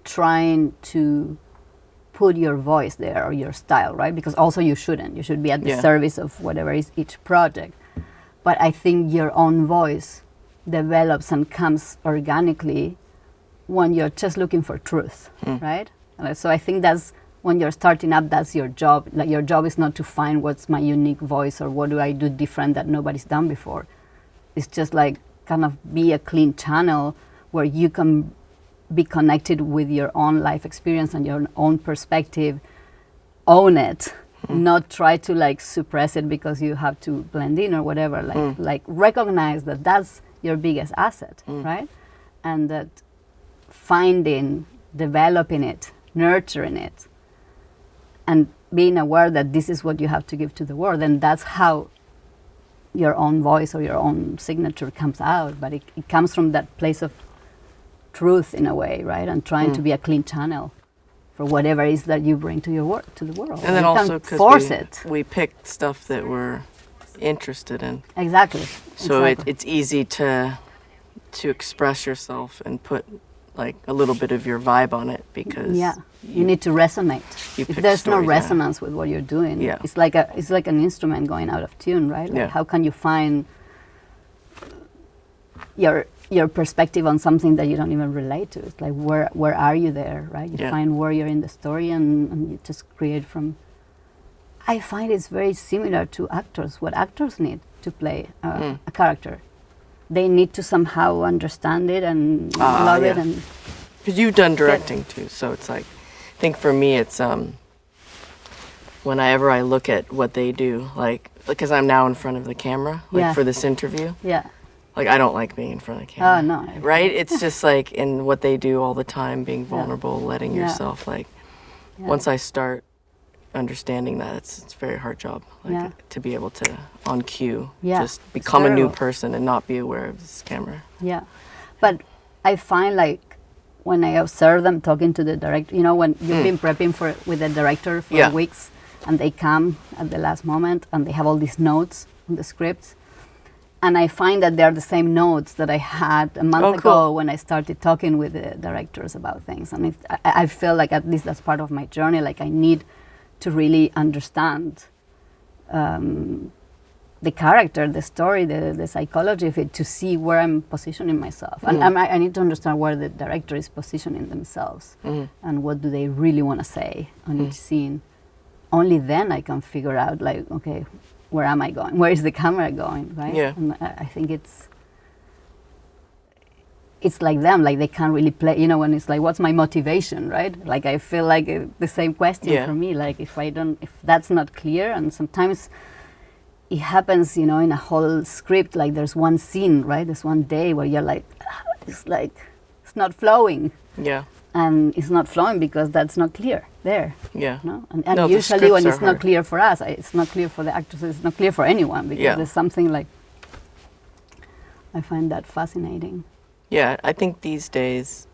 Speaker 1: trying to put your voice there or your style, right? Because also you shouldn't. You should be at the
Speaker 2: Yeah.
Speaker 1: service of whatever is each project. But I think your own voice develops and comes organically when you're just looking for truth, right? So I think that's when you're starting up, that's your job. Like your job is not to find what's my unique voice or what do I do different that nobody's done before. It's just like kind of be a clean channel where you can be connected with your own life experience and your own perspective, own it, not try to like suppress it because you have to blend in or whatever, like recognize that that's your biggest asset, right? And that finding, developing it, nurturing it, and being aware that this is what you have to give to the world, and that's how your own voice or your own signature comes out, but it comes from that place of truth in a way, right? And trying to be a clean channel for whatever it is that you bring to your work, to the world.
Speaker 2: And then
Speaker 1: you
Speaker 2: also
Speaker 1: because
Speaker 2: we picked stuff that we're interested in.
Speaker 1: Exactly.
Speaker 2: So
Speaker 1: exactly.
Speaker 2: it's easy to express yourself and put like a little bit of your vibe on it because
Speaker 1: you need to resonate. If there's no
Speaker 2: stories,
Speaker 1: resonance with what you're doing,
Speaker 2: Yeah.
Speaker 1: it's like an instrument going out of tune, right? Like how can you find your perspective on something that you don't even relate to? It's like where are you there, right? You find where you're in the story and you just create from. I find it's very similar to actors. What actors need to play a character, they need to somehow understand it and love it. And
Speaker 2: because you've done directing too, so it's like, I think for me it's whenever I look at what they do, like because I'm now in front of the camera, like for this interview.
Speaker 1: Yeah.
Speaker 2: Like I don't like being in front of the camera.
Speaker 1: Oh no.
Speaker 2: Right? It's just like in what they do all the time, being vulnerable, letting yourself like. Once I start understanding that, it's a very hard job. Like to be able to on cue just become a new person and not be aware of this camera.
Speaker 1: Yeah, but I find like when I observe them talking to the director, you know, when you've been prepping with the director for weeks, and they come at the last moment and they have all these notes on the script. And I find that they're the same notes that I had a month ago when I started talking with the directors about things. And I feel like at least that's part of my journey. Like I need to really understand the character, the story, the psychology of it to see where I'm positioning myself. And I need to understand where the director is positioning themselves and what do they really want to say on each scene. Only then I can figure out like, okay, where am I going? Where is the camera going, right?
Speaker 2: Yeah.
Speaker 1: And I think it's like them, like they can't really play, you know, when it's like, what's my motivation, right? Like I feel like the same question for me, like if that's not clear, and sometimes it happens, you know, in a whole script, like there's one scene, right? There's one day where you're like, it's not flowing.
Speaker 2: Yeah.
Speaker 1: And it's not flowing because that's not clear there.
Speaker 2: Yeah.
Speaker 1: No? And usually when it's not clear for us, it's not clear for the actors, it's not clear for anyone because there's something like, I find that fascinating.
Speaker 2: Yeah, I think these days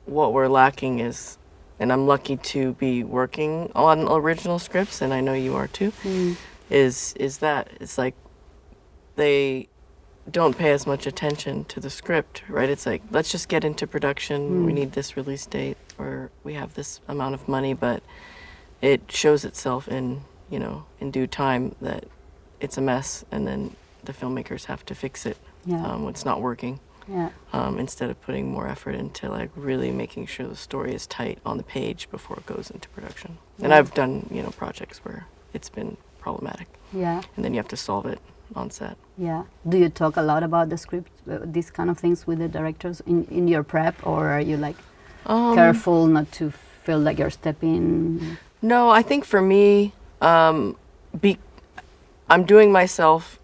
Speaker 2: what we're lacking is, and I'm lucky to be working on original scripts, and I know you are too, is that it's like they don't pay as much attention to the script, right? It's like, let's just get into production. We need this release date, or we have this amount of money, but it shows itself in, you know, in due time that it's a mess, and then the filmmakers have to fix it when it's not working.
Speaker 1: Yeah.
Speaker 2: Instead of putting more effort into like really making sure the story is tight on the page before it goes into production. And I've done, you know, projects where it's been problematic.
Speaker 1: Yeah.
Speaker 2: And then you have to solve it on set.
Speaker 1: Yeah. Do you talk a lot about the script, these kind of things with the directors in your prep, or are you like careful not to feel like you're stepping?
Speaker 2: No, I think for me, I'm doing myself.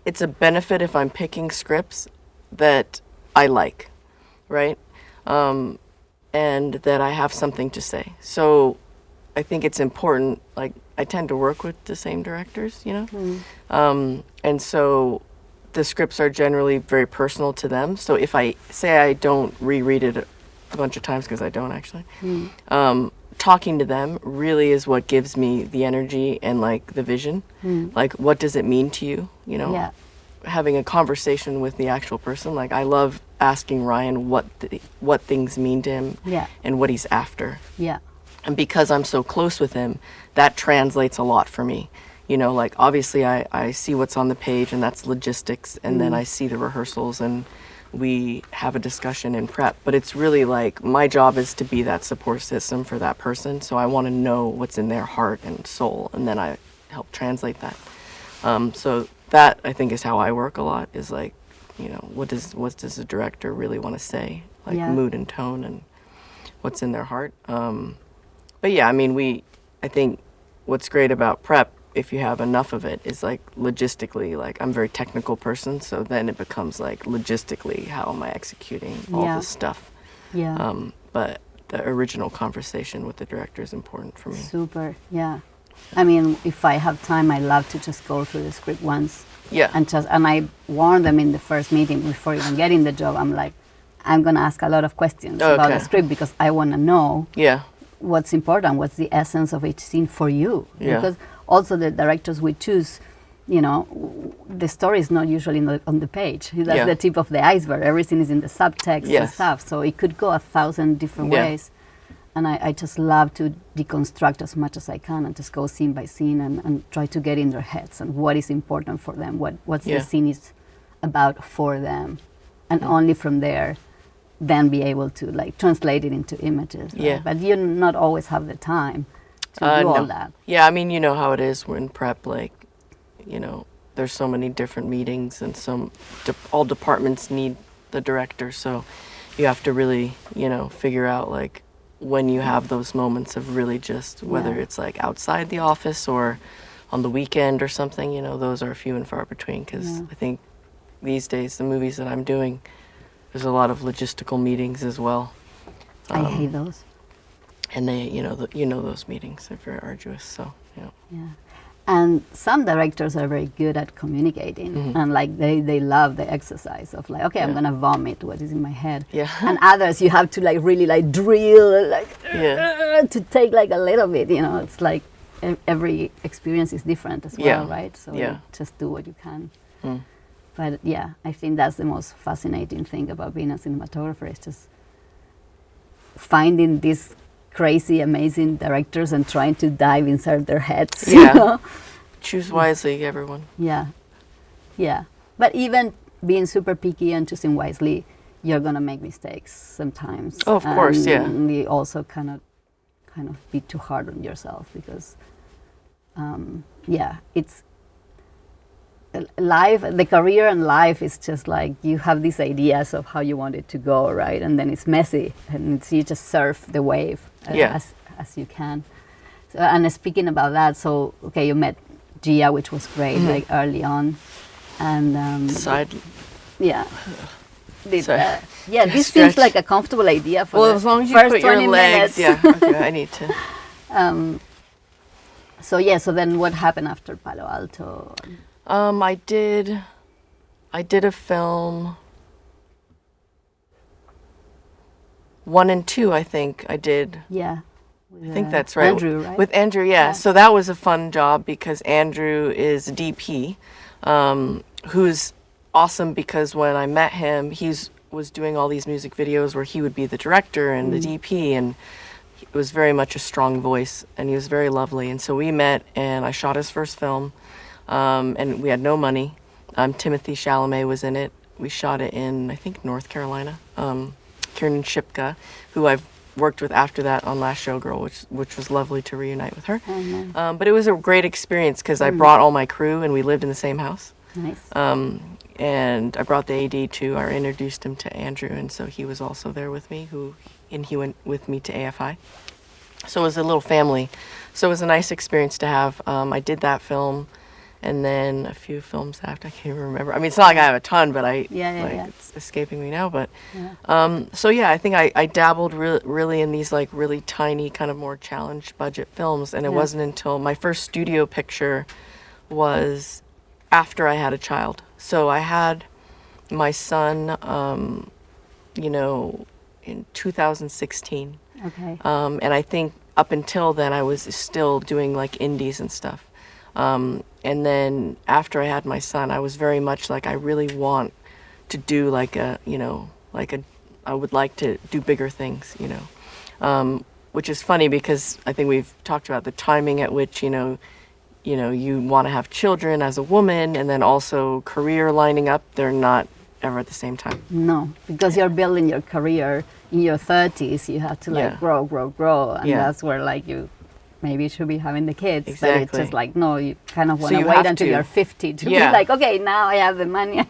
Speaker 2: It's a benefit if I'm picking scripts that I like, right? And that I have something to say. So I think it's important, like I tend to work with the same directors, you know? And so the scripts are generally very personal to them. So if I say I don't reread it a bunch of times because I don't actually. Talking to them really is what gives me the energy and like the vision. Like, what does it mean to you? You know,
Speaker 1: Yeah.
Speaker 2: having a conversation with the actual person. Like, I love asking Ryan what things mean to him
Speaker 1: Yeah.
Speaker 2: and what he's after.
Speaker 1: Yeah.
Speaker 2: And because I'm so close with him, that translates a lot for me. You know, like, obviously I see what's on the page, and that's logistics, and then I see the rehearsals, and we have a discussion in prep. But it's really like, my job is to be that support system for that person. So I want to know what's in their heart and soul, and then I help translate that. So that, I think, is how I work a lot, is like, you know, what does the director really want to say? Like, mood and tone and what's in their heart. But yeah, I mean, I think what's great about prep, if you have enough of it, is like, logistically, like, I'm a very technical person, so then it becomes like, logistically, how am I executing all this stuff?
Speaker 1: Yeah.
Speaker 2: But the original conversation with the director is important for me.
Speaker 1: Super, yeah. I mean, if I have time, I love to just go through the script once.
Speaker 2: Yeah.
Speaker 1: And I warn them in the first meeting before even getting the job. I'm like, I'm gonna ask a lot of questions about the script, because I want to know what's important, what's the essence of each scene for you.
Speaker 2: Yeah.
Speaker 1: Because also the directors we choose, you know, the story is not usually on the page. That's the tip of the iceberg. Everything is in the subtext and stuff. So it could go 1,000 different ways. And I just love to deconstruct as much as I can and just go scene by scene and try to get in their heads and what is important for them, what's the scene is about for them. And only from there, then be able to like translate it into images. Right?
Speaker 2: Yeah.
Speaker 1: But you not always have the time to do all that.
Speaker 2: Yeah, I mean, you know how it is. We're in prep, like, you know, there's so many different meetings, and all departments need the director. So you have to really, you know, figure out like, when you have those moments of really just, whether it's like outside the office or on the weekend or something, you know, those are few and far between, because I think these days the movies that I'm doing, there's a lot of logistical meetings as well.
Speaker 1: I hate those.
Speaker 2: And they, you know those meetings are very arduous, so, yeah.
Speaker 1: And some directors are very good at communicating, and like they love the exercise of like, okay, I'm gonna vomit what is in my head. And others, you have to like really like drill like to take like a little bit. You know, it's like every experience is different as well, right? So you just do what you can. But yeah, I think that's the most fascinating thing about being a cinematographer, is just finding these crazy, amazing directors and trying to dive inside their heads. You know?
Speaker 2: Choose wisely, everyone.
Speaker 1: Yeah. But even being super picky and choosing wisely, you're gonna make mistakes sometimes.
Speaker 2: Oh, of course,
Speaker 1: And you also cannot kind of be too hard on yourself, because it's life, the career and life is just like, you have these ideas of how you want it to go, right? And then it's messy, and you just surf the wave as you can. So, and speaking about that, so okay, you met Gia, which was great, like early on, and this seems like a comfortable idea for the
Speaker 2: as long as you
Speaker 1: first
Speaker 2: put your
Speaker 1: 20
Speaker 2: legs,
Speaker 1: minutes.
Speaker 2: okay, I need to.
Speaker 1: So then what happened after Palo Alto?
Speaker 2: I did a film, 1 and 2, I think I did.
Speaker 1: Yeah.
Speaker 2: I think that's right.
Speaker 1: Andrew, right?
Speaker 2: With Andrew, yeah. So that was a fun job, because Andrew is DP, who's awesome, because when I met him, he was doing all these music videos where he would be the director and the DP, and it was very much a strong voice, and he was very lovely. And so we met, and I shot his first film, and we had no money. Timothy Chalamet was in it. We shot it in, I think, North Carolina. Kieran Shipka, who I've worked with after that on Last Showgirl, which was lovely to reunite with her.
Speaker 1: Oh, nice.
Speaker 2: But it was a great experience, because I brought all my crew, and we lived in the same house.
Speaker 1: Nice.
Speaker 2: And I brought the AD too. I introduced him to Andrew, and so he was also there with me, and he went with me to AFI. So it was a little family. So it was a nice experience to have. I did that film, and then a few films after. I can't even remember. I mean, it's not like I have a ton, but it's escaping me now. But I think I dabbled really in these like really tiny, kind of more challenged budget films, and it wasn't until my first studio picture was after I had a child. So I had my son, in 2016.
Speaker 1: Okay.
Speaker 2: And I think up until then I was still doing like indies and stuff. And then after I had my son, I was very much like, I really want to do like I would like to do bigger things, which is funny because I think we've talked about the timing at which, you want to have children as a woman, and then also career lining up. They're not ever at the same time.
Speaker 1: No, because you're building your career in your 30s. You have to like grow, and that's where like you maybe should be having the kids.
Speaker 2: Exactly.
Speaker 1: But it's just like, no, you kind of want to wait until you're 50 to be like, okay, now I have the money.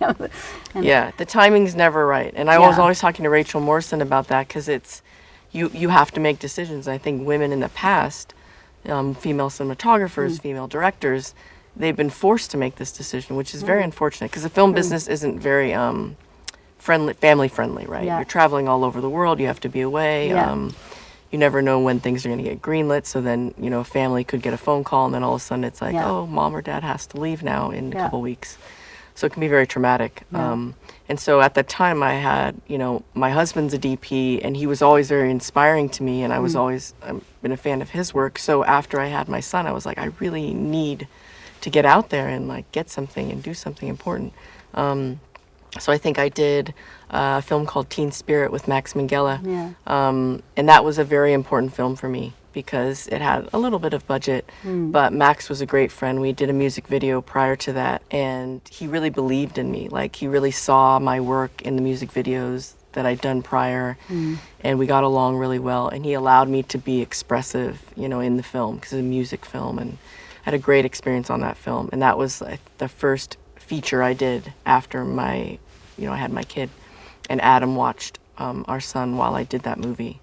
Speaker 2: The timing's never right. And I was always talking to Rachel Morrison about that, because it's you have to make decisions. I think women in the past, female cinematographers, female directors, they've been forced to make this decision, which is very unfortunate, because the film business isn't very family friendly, right? You're traveling all over the world, you have to be away. You never know when things are going to get greenlit, so then, a family could get a phone call, and then all of a sudden it's like, oh, mom or dad has to leave now in a couple weeks. So it can be very traumatic. And so at that time I had, my husband's a DP, and he was always very inspiring to me, and I was always been a fan of his work. So after I had my son, I was like, I really need to get out there and like get something and do something important. So I think I did a film called Teen Spirit with Max Minghella. And that was a very important film for me because it had a little bit of budget, but Max was a great friend. We did a music video prior to that, and he really believed in me. Like, he really saw my work in the music videos that I'd done prior, and we got along really well, and he allowed me to be expressive, in the film, because it's a music film, and I had a great experience on that film. And that was the first feature I did after I had my kid, and Adam watched our son while I did that movie.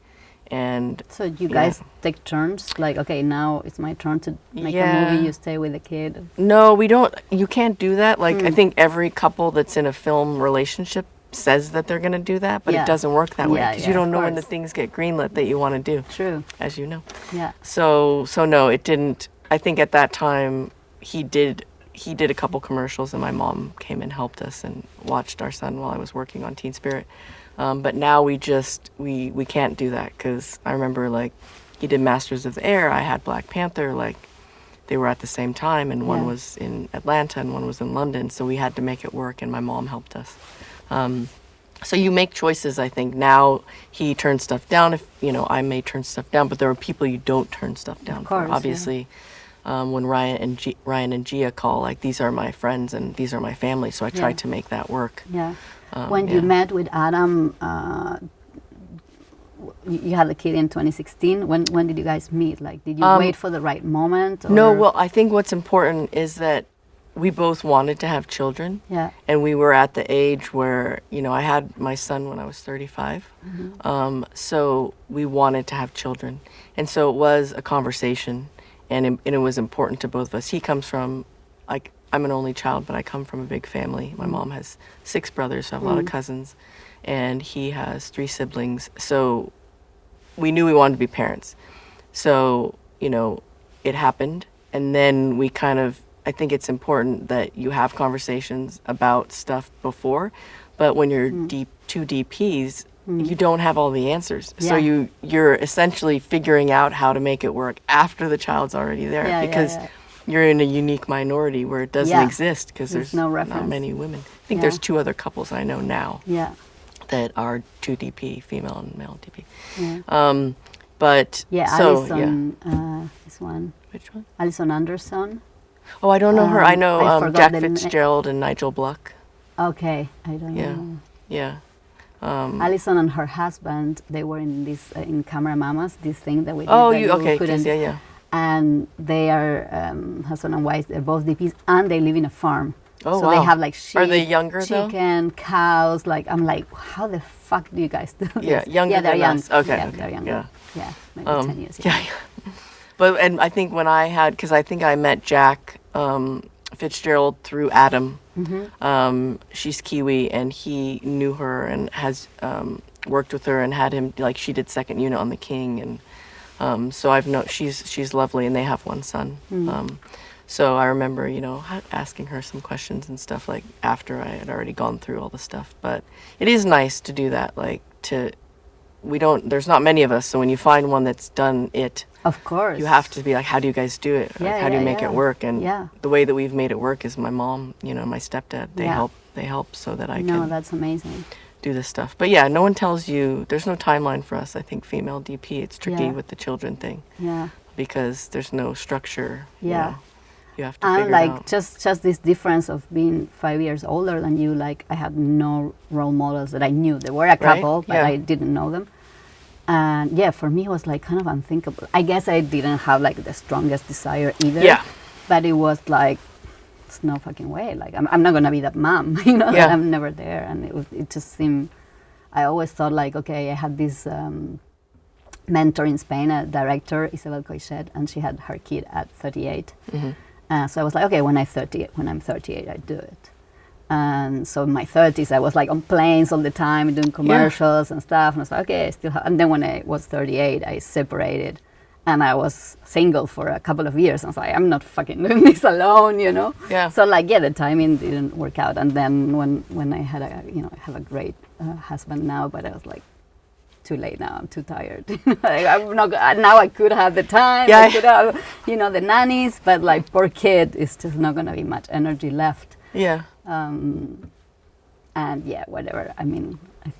Speaker 2: And
Speaker 1: so you guys take turns, like, okay, now it's my turn to make a movie, you stay with the kid?
Speaker 2: No, we don't. You can't do that. Like, I think every couple that's in a film relationship says that they're going to do that, but it doesn't work that way, because you don't know when the things get greenlit that you want to do.
Speaker 1: True.
Speaker 2: As you know. Yeah. So no, it didn't. I think at that time he did a couple commercials, and my mom came and helped us and watched our son while I was working on Teen Spirit. But now we can't do that, because I remember, like, he did Masters of the Air, I had Black Panther, like, they were at the same time, and one was in Atlanta and one was in London, so we had to make it work, and my mom helped us. So you make choices, I think. Now he turns stuff down, if, I may turn stuff down, but there are people you don't turn stuff down for, obviously. When Ryan and Gia call, like, these are my friends and these are my family, so I try to make that work.
Speaker 1: When you met with Adam, you had the kid in 2016. When did you guys meet? Like, did you wait for the right moment? Or?
Speaker 2: No, well, I think what's important is that we both wanted to have children. And we were at the age where, I had my son when I was 35. So we wanted to have children. And so it was a conversation, and it was important to both of us. He comes from, like, I'm an only child, but I come from a big family. My mom has 6 brothers, so I have a lot of cousins, and he has 3 siblings. So we knew we wanted to be parents. So, it happened. And then we I think it's important that you have conversations about stuff before, but when you're two DPs, you don't have all the answers. So you're essentially figuring out how to make it work after the child's already there, because you're in a unique minority where it doesn't exist, because there's not many women. I think there's 2 other couples I know now that are 2 DP, female and male DP. But
Speaker 1: Alison, this one.
Speaker 2: Which one?
Speaker 1: Alison Anderson.
Speaker 2: Oh, I don't know her. I know Jack Fitzgerald and Nigel Bluck.
Speaker 1: Okay, I don't know.
Speaker 2: Yeah.
Speaker 1: Alison and her husband, they were in this in Camera Mamas, this thing that we did.
Speaker 2: Oh, okay.
Speaker 1: And they are husband and wife. They're both DPs, and they live in a farm.
Speaker 2: Oh,
Speaker 1: so
Speaker 2: wow.
Speaker 1: they have like sheep,
Speaker 2: are they younger,
Speaker 1: chicken, cows. Like, I'm like, how the fuck do you guys do this?
Speaker 2: Yeah, younger
Speaker 1: they're
Speaker 2: than
Speaker 1: young.
Speaker 2: us. Okay.
Speaker 1: Yeah, they're younger. Yeah, maybe 10 years.
Speaker 2: And I think when because I think I met Jack Fitzgerald through Adam. She's Kiwi, and he knew her and has worked with her and had him, like, she did second unit on The King, and so I've known she's lovely, and they have 1 son. So I remember, asking her some questions and stuff, like, after I had already gone through all the stuff. But it is nice to do that, like, to there's not many of us, so when you find one that's done it,
Speaker 1: of course,
Speaker 2: you have to be like, how do you guys do it?
Speaker 1: Yeah,
Speaker 2: like, how do you make it work? And the way that we've made it work is my mom, my stepdad, they help so that I can
Speaker 1: that's amazing.
Speaker 2: do this stuff. But yeah, no one tells you, there's no timeline for us. I think female DP, it's tricky with the children thing.
Speaker 1: Yeah.
Speaker 2: Because there's no structure.
Speaker 1: Yeah.
Speaker 2: You have to figure it out.
Speaker 1: Just this difference of being 5 years older than you, like I had no role models that I knew. There were a couple, but I didn't know them. And yeah, for me it was like kind of unthinkable. I guess I didn't have like the strongest desire either. Yeah. But it was like, it's no fucking way. Like I'm not gonna be that mom, that I'm never there. And it just seemed, I always thought like, okay, I had this mentor in Spain, a director, Isabel Coixet, and she had her kid at 38. Mm-hmm. So I was like, okay, when I'm 38, I do it. And so in my 30s, I was like on planes all the time, doing commercials and stuff. And I was like, okay, I still have. And then when I was 38, I separated, and I was single for a couple of years. I was like, I'm not fucking doing this alone, Yeah. So like, the timing didn't work out. And then when I had I have a great husband now, but I was like, too late now. I'm too tired. Like, I'm not. Now I could have the time. Yeah. I could have, the nannies, but like poor kid, it's just not gonna be much energy left.
Speaker 2: Yeah.
Speaker 1: And whatever. I mean, I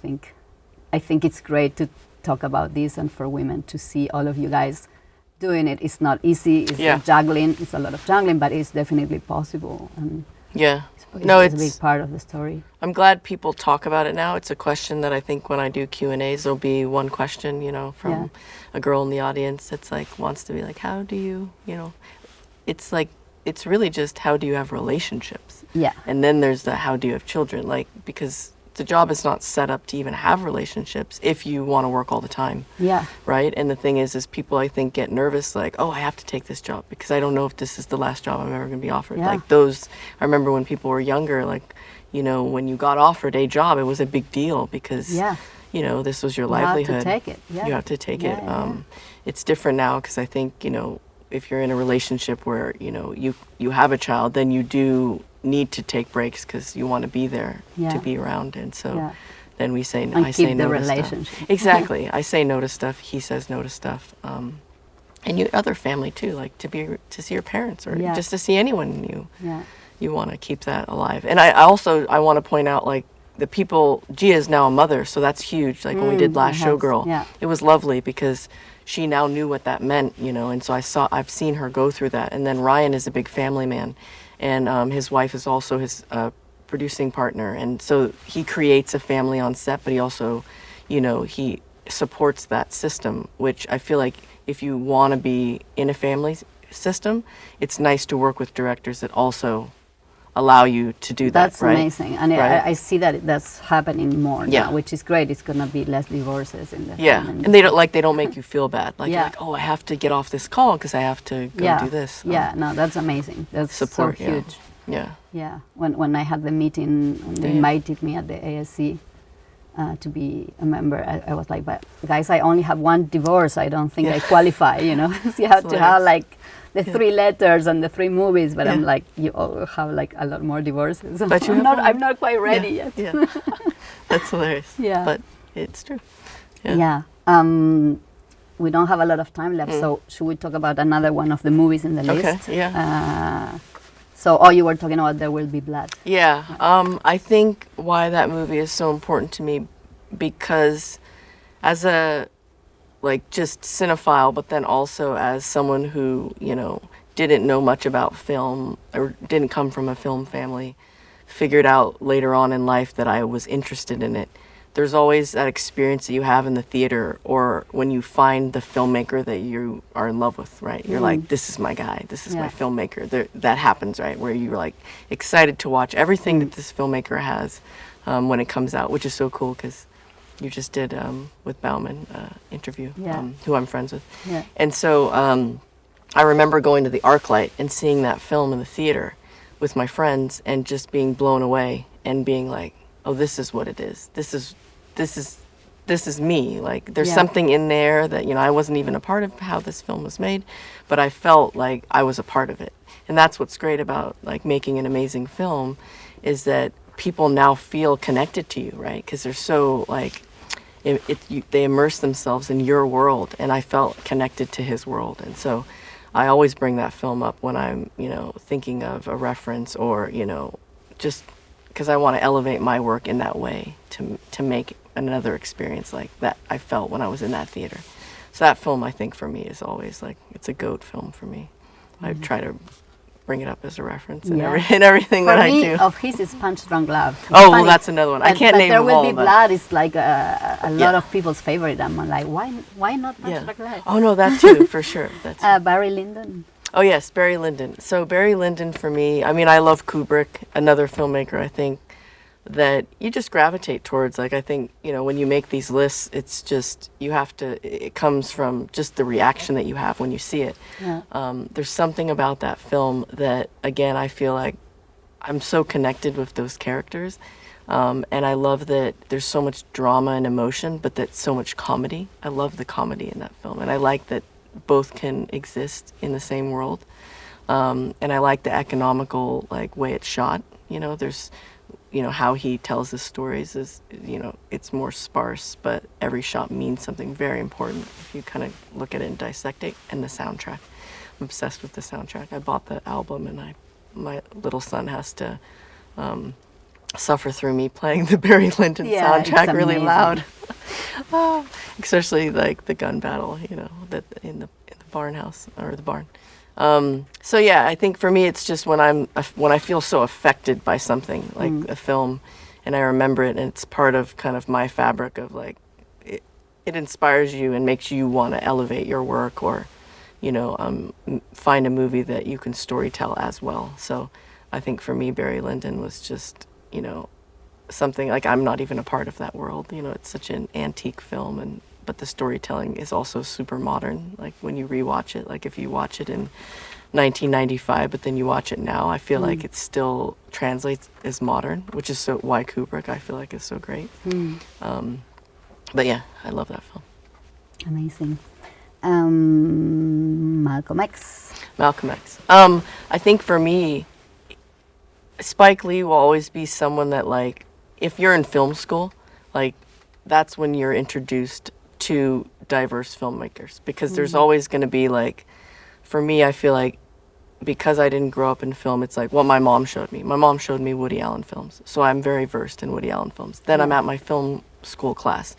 Speaker 1: think it's great to talk about this and for women to see all of you guys doing it. It's not easy. It's juggling. It's a lot of juggling, but it's definitely possible. And it's a big part of the story.
Speaker 2: I'm glad people talk about it now. It's a question that I think when I do Q&As, there'll be one question, from a girl in the audience that's like, wants to be like, how do you, it's like, it's really just how do you have relationships?
Speaker 1: Yeah.
Speaker 2: And then there's the how do you have children? Like, because the job is not set up to even have relationships if you want to work all the time.
Speaker 1: Yeah.
Speaker 2: Right? And the thing is people, I think, get nervous, like, oh, I have to take this job because I don't know if this is the last job I'm ever going to be offered.
Speaker 1: Yeah.
Speaker 2: Like I remember when people were younger, like, when you got offered a job, it was a big deal because, this was your livelihood.
Speaker 1: You have to take it. Yeah.
Speaker 2: You have to take it. It's different now because I think, if you're in a relationship where, you have a child, then you do need to take breaks because you want to be there to be around. And so then I say no to stuff. Exactly. I say no to stuff. He says no to stuff. And other family too, like to see your parents or just to see anyone you want to keep that alive. And I want to point out, like, the people, Gia is now a mother, so that's huge. Like when we did Last Showgirl, it was lovely because she now knew what that meant, and so I've seen her go through that. And then Ryan is a big family man, and his wife is also his producing partner, and so he creates a family on set, but he also, he supports that system, which I feel like if you want to be in a family system, it's nice to work with directors that also allow you to do that.
Speaker 1: That's amazing, and I see that that's happening more now, which is great. It's gonna be less divorces in the family.
Speaker 2: And they don't make you feel bad. Like you're like, oh, I have to get off this call because I have to go do this.
Speaker 1: No, that's amazing. That's
Speaker 2: support,
Speaker 1: so huge.
Speaker 2: Yeah.
Speaker 1: When I had the meeting, when they invited me at the ASC to be a member, I was like, but guys, I only have one divorce. I don't think I qualify. So you have to have like the 3 letters and the 3 movies, but I'm like, you all have like a lot more divorces. But I'm not quite ready yet.
Speaker 2: Yeah. That's hilarious.
Speaker 1: Yeah.
Speaker 2: But it's true.
Speaker 1: Yeah. We don't have a lot of time left, so should we talk about another one of the movies in the list?
Speaker 2: Okay, yeah.
Speaker 1: So, you were talking about There Will Be Blood.
Speaker 2: Yeah. I think why that movie is so important to me, because as a just cinephile, but then also as someone who, didn't know much about film or didn't come from a film family, figured out later on in life that I was interested in it. There's always that experience that you have in the theater or when you find the filmmaker that you are in love with, right? You're like, this is my guy, this is my filmmaker. That happens, right? Where you're like excited to watch everything that this filmmaker has when it comes out, which is so cool because you just did with Bauman interview, who I'm friends with.
Speaker 1: Yeah.
Speaker 2: And so I remember going to the ArcLight and seeing that film in the theater with my friends and just being blown away and being like, oh, this is what it is. This is me. Like there's something in there that, I wasn't even a part of how this film was made, but I felt like I was a part of it. And that's what's great about like making an amazing film is that people now feel connected to you, right? Because they're so like, they immerse themselves in your world, and I felt connected to his world. And so I always bring that film up when I'm, thinking of a reference, or, just because I want to elevate my work in that way to make another experience like that I felt when I was in that theater. So that film, I think, for me is always like, it's a GOAT film for me. I try to bring it up as a reference in everything
Speaker 1: for
Speaker 2: that
Speaker 1: me,
Speaker 2: I do.
Speaker 1: of his is Punch Drunk Love. It's
Speaker 2: well,
Speaker 1: funny,
Speaker 2: that's another one. I can't name
Speaker 1: There
Speaker 2: them
Speaker 1: Will
Speaker 2: all,
Speaker 1: Be
Speaker 2: but
Speaker 1: Blood is like a lot of people's favorite. I'm like, why not Punch Drunk Love?
Speaker 2: Oh no, that too, for sure. That's
Speaker 1: Barry Lyndon.
Speaker 2: Oh yes, Barry Lyndon. So Barry Lyndon for me, I mean, I love Kubrick, another filmmaker I think that you just gravitate towards. Like, I think, when you make these lists, it's just, it comes from just the reaction that you have when you see it.
Speaker 1: Yeah.
Speaker 2: There's something about that film that, again, I feel like I'm so connected with those characters. And I love that there's so much drama and emotion, but that's so much comedy. I love the comedy in that film. And I like that both can exist in the same world. And I like the economical, way it's shot. There's, how he tells his stories is, it's more sparse, but every shot means something very important if you kind of look at it and dissect it. And the soundtrack. I'm obsessed with the soundtrack. I bought the album, and my little son has to suffer through me playing the Barry Lyndon soundtrack really loud. Especially the gun battle, that in the barn house, or the barn. So yeah, I think for me it's just when I feel so affected by something like a film, and I remember it, and it's part of kind of my fabric of it inspires you and makes you want to elevate your work, or find a movie that you can storytell as well. So I think for me Barry Lyndon was just something I'm not even a part of that world. It's such an antique film, but the storytelling is also super modern. Like when you rewatch it, if you watch it in 1995, but then you watch it now, I feel like it still translates as modern, which is why Kubrick I feel like is so great. But yeah, I love that film.
Speaker 1: Amazing. Malcolm X.
Speaker 2: Malcolm X. I think for me, Spike Lee will always be someone that if you're in film school, that's when you're introduced to diverse filmmakers, because there's always going to be for me, I feel like because I didn't grow up in film, it's what my mom showed me. My mom showed me Woody Allen films, so I'm very versed in Woody Allen films. Then I'm at my film school class.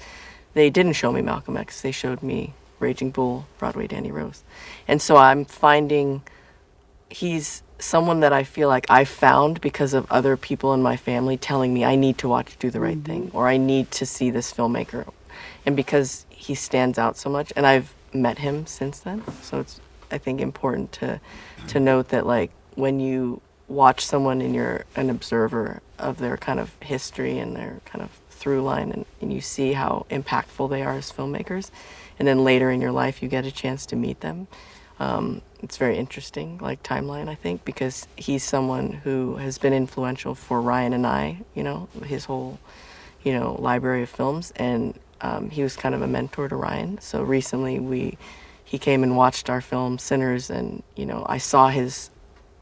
Speaker 2: They didn't show me Malcolm X. They showed me Raging Bull, Broadway Danny Rose. And so I'm finding he's someone that I feel like I found because of other people in my family telling me I need to watch Do the Right Thing, or I need to see this filmmaker. And because he stands out so much, and I've met him since then, so it's, I think, important to note that when you watch someone and you're an observer of their kind of history and their kind of through line, and you see how impactful they are as filmmakers, and then later in your life you get a chance to meet them, it's very interesting, timeline, I think, because he's someone who has been influential for Ryan and I, his whole, library of films, and he was kind of a mentor to Ryan. So recently he came and watched our film Sinners, and I saw his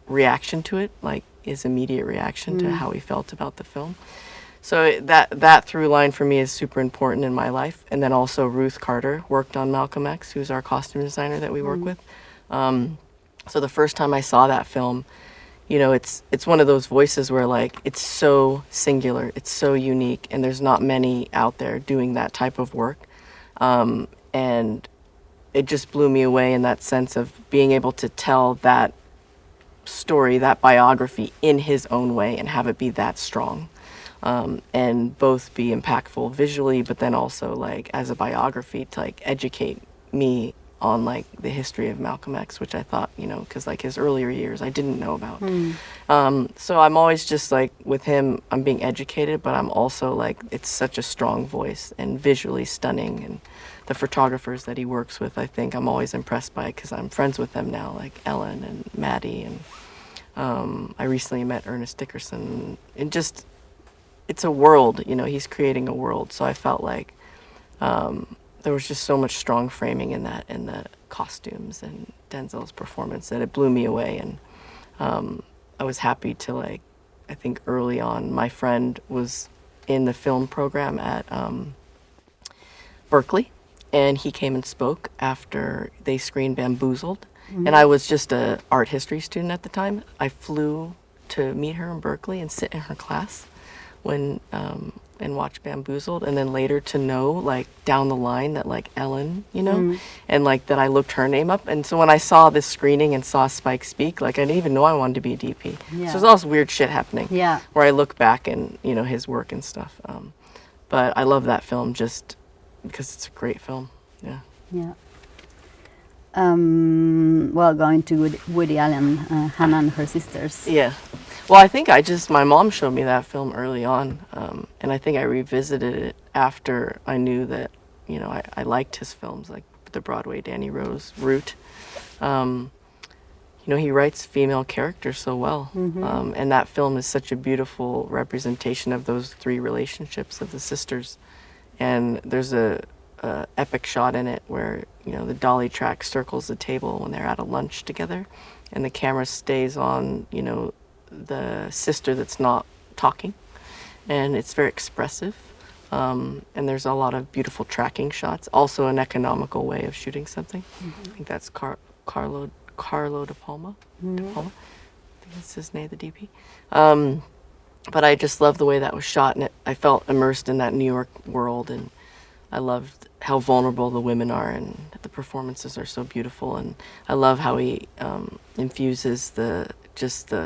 Speaker 2: reaction to it, his immediate reaction to how he felt about the film. So that through line for me is super important in my life. And then also Ruth Carter worked on Malcolm X, who's our costume designer that we work with. So the first time I saw that film, it's one of those voices where it's so singular, it's so unique, and there's not many out there doing that type of work. And it just blew me away in that sense of being able to tell that story, that biography in his own way, and have it be that strong. And both be impactful visually, but then also as a biography to educate me on the history of Malcolm X, which I thought, because his earlier years I didn't know about. So I'm always just with him, I'm being educated, but I'm also it's such a strong voice and visually stunning, and the photographers that he works with, I think I'm always impressed by, because I'm friends with them now, Ellen and Maddie, and I recently met Ernest Dickerson, and just it's a world, he's creating a world. So I felt there was just so much strong framing in that, and the costumes and Denzel's performance, that it blew me away. And I was happy to I think early on, my friend was in the film program at Berkeley, and he came and spoke after they screened Bamboozled. And I was just a art history student at the time. I flew to meet her in Berkeley and sit in her class when and watch Bamboozled, and then later to know, like, down the line that, like, Ellen, you know, and, like, that I looked her name up. And so when I saw this screening and saw Spike speak, like, I didn't even know I wanted to be a DP.
Speaker 1: Yeah.
Speaker 2: So there's all this weird shit happening where I look back and, you know, his work and stuff. But I love that film just because it's a great film. Yeah.
Speaker 1: Yeah. Well, going to Woody Allen, Hannah and Her Sisters.
Speaker 2: Yeah. Well, I think my mom showed me that film early on, and I think I revisited it after I knew that, you know, I liked his films, like the Broadway Danny Rose route. You know, he writes female characters so well, and that film is such a beautiful representation of those three relationships of the sisters. And there's a epic shot in it where, you know, the dolly track circles the table when they're at a lunch together, and the camera stays on, you know, the sister that's not talking, and it's very expressive, and there's a lot of beautiful tracking shots, also an economical way of shooting something. I think that's Carlo De Palma. De Palma, I think that's his name, the DP. But I just love the way that was shot, and I felt immersed in that New York world, and I loved how vulnerable the women are, and the performances are so beautiful, and I love how he infuses the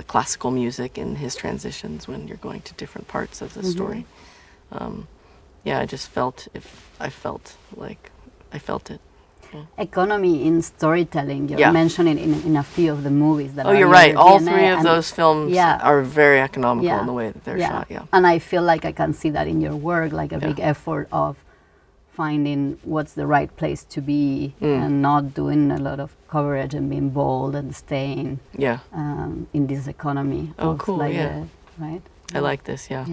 Speaker 2: classical music in his transitions when you're going to different parts of the story. Yeah, I just felt it. Yeah.
Speaker 1: Economy in storytelling, you're mentioning in a few of the movies that are
Speaker 2: you're right. All three of those films are very economical in the way that they're shot. Yeah.
Speaker 1: And I feel like I can see that in your work, like a big effort of finding what's the right place to be and not doing a lot of coverage and being bold and staying in this economy.
Speaker 2: Oh, cool,
Speaker 1: right?
Speaker 2: I like this, yeah.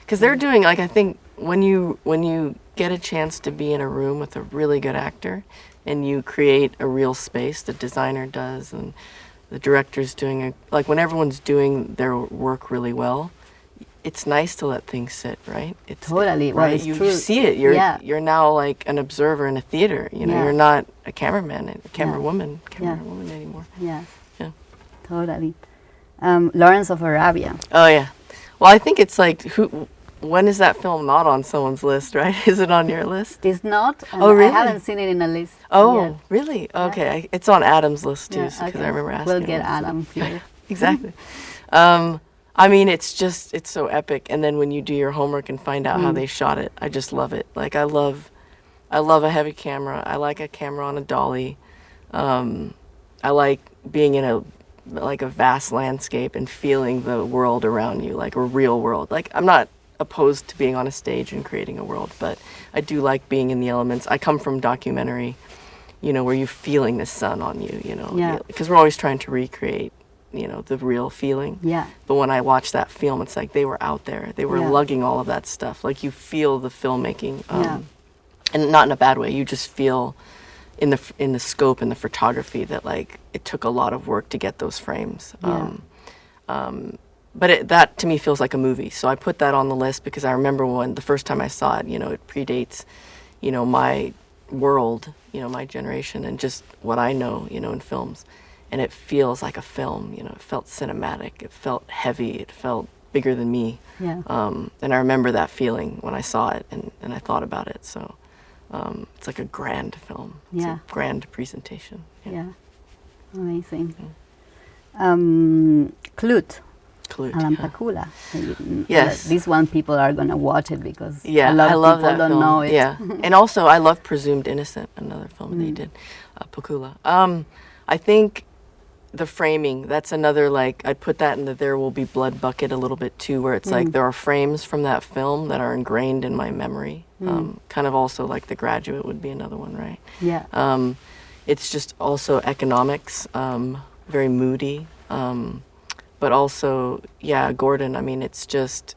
Speaker 2: Because they're doing, like, I think when you get a chance to be in a room with a really good actor and you create a real space, the designer does and the director's doing, like when everyone's doing their work really well, it's nice to let things sit, right? It's
Speaker 1: totally
Speaker 2: right.
Speaker 1: Well, it's
Speaker 2: you
Speaker 1: true.
Speaker 2: See it. You're now like an observer in a theater. You know, you're not a cameraman, a camerawoman anymore.
Speaker 1: Yeah.
Speaker 2: Yeah.
Speaker 1: Totally. Lawrence of Arabia.
Speaker 2: Oh yeah. Well, I think it's like when is that film not on someone's list, right? Is it on your list?
Speaker 1: It's not.
Speaker 2: Oh, really?
Speaker 1: I haven't seen it in a list.
Speaker 2: Oh,
Speaker 1: yet.
Speaker 2: Really? Okay. It's on Adam's list too, because
Speaker 1: okay.
Speaker 2: I remember asking.
Speaker 1: We'll get Adam here.
Speaker 2: Exactly. I mean, it's so epic. And then when you do your homework and find out how they shot it, I just love it. Like, I love a heavy camera. I like a camera on a dolly. I like being in a vast landscape and feeling the world around you, like a real world. Like, I'm not opposed to being on a stage and creating a world, but I do like being in the elements. I come from documentary, you know, where you're feeling the sun on you, you know, because we're always trying to recreate, you know, the real feeling.
Speaker 1: Yeah.
Speaker 2: But when I watch that film, it's like they were out there. They were lugging all of that stuff. Like, you feel the filmmaking, and not in a bad way. You just feel in the scope and the photography that, like, it took a lot of work to get those frames. But that to me feels like a movie. So I put that on the list because I remember when the first time I saw it, you know, it predates, you know, my world, you know, my generation and just what I know, you know, in films. And it feels like a film, you know, it felt cinematic, it felt heavy, it felt bigger than me.
Speaker 1: Yeah.
Speaker 2: And I remember that feeling when I saw it and I thought about it. So it's like a grand film. It's a grand presentation.
Speaker 1: Yeah. Amazing. Clute. Alan Pakula.
Speaker 2: Yes.
Speaker 1: This one people are going to watch it because
Speaker 2: a
Speaker 1: lot of
Speaker 2: love
Speaker 1: people don't
Speaker 2: film.
Speaker 1: know it.
Speaker 2: Yeah. And also I love Presumed Innocent, another film that he did, Pakula. I think the framing, that's another, like, I'd put that in the There Will Be Blood bucket a little bit too, where it's like there are frames from that film that are ingrained in my memory. Kind of also like The Graduate would be another one, right?
Speaker 1: Yeah.
Speaker 2: It's just also economics, very moody. But also, Gordon, I mean, it's just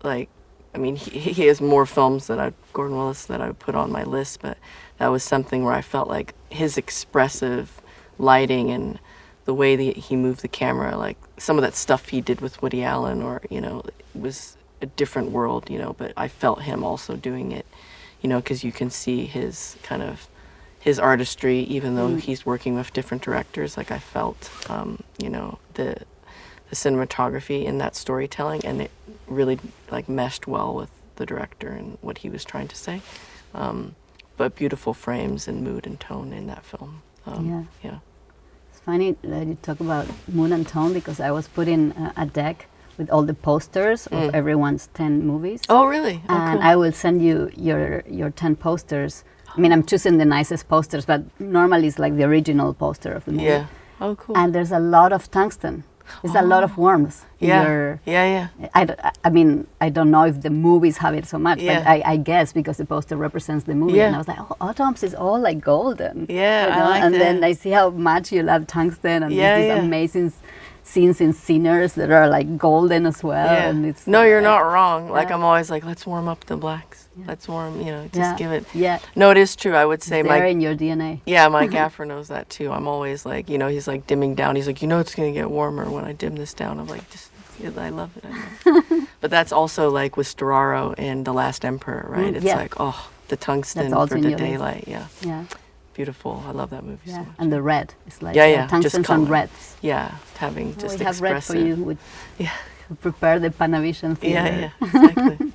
Speaker 2: like, I mean, he has more films Gordon Willis, that I would put on my list, but that was something where I felt like his expressive lighting and the way that he moved the camera, like some of that stuff he did with Woody Allen, or, you know, it was a different world, you know, but I felt him also doing it, you know, because you can see his kind of his artistry, even though he's working with different directors. Like I felt, you know, the cinematography in that storytelling, and it really like meshed well with the director and what he was trying to say. But beautiful frames and mood and tone in that film. Yeah.
Speaker 1: It's funny that you talk about mood and tone, because I was putting a deck with all the posters of everyone's 10 movies.
Speaker 2: Oh, really? Oh,
Speaker 1: and
Speaker 2: cool.
Speaker 1: I will send you your 10 posters. I mean, I'm choosing the nicest posters, but normally it's like the original poster of the movie.
Speaker 2: Yeah. Oh, cool.
Speaker 1: And there's a lot of tungsten. There's a lot of warmth.
Speaker 2: Yeah.
Speaker 1: I mean, I don't know if the movies have it so much, but I guess because the poster represents the movie. And I was like, oh, Autumn's is all like golden.
Speaker 2: Yeah,
Speaker 1: you know?
Speaker 2: I like
Speaker 1: and
Speaker 2: that.
Speaker 1: then I see how much you love tungsten, and these amazing scenes in Sinners that are like golden as well.
Speaker 2: Yeah.
Speaker 1: And it's
Speaker 2: no, you're not wrong. Like I'm always like, let's warm up the blacks. Let's warm, you know, just give it.
Speaker 1: Yeah.
Speaker 2: No, it is true. I would say
Speaker 1: it's there in your DNA.
Speaker 2: Yeah, my gaffer knows that too. I'm always like, you know, he's like dimming down. He's like, you know, it's going to get warmer when I dim this down. I'm like, just, I love it. But that's also like with Storaro in The Last Emperor, right? It's like, oh, the tungsten for the daylight. Yeah. Beautiful. I love that movie so much.
Speaker 1: And the red. It's like tungstens and reds.
Speaker 2: Yeah, having just
Speaker 1: we have red for
Speaker 2: expressive.
Speaker 1: you. We prepare the Panavision theater.
Speaker 2: Yeah, exactly.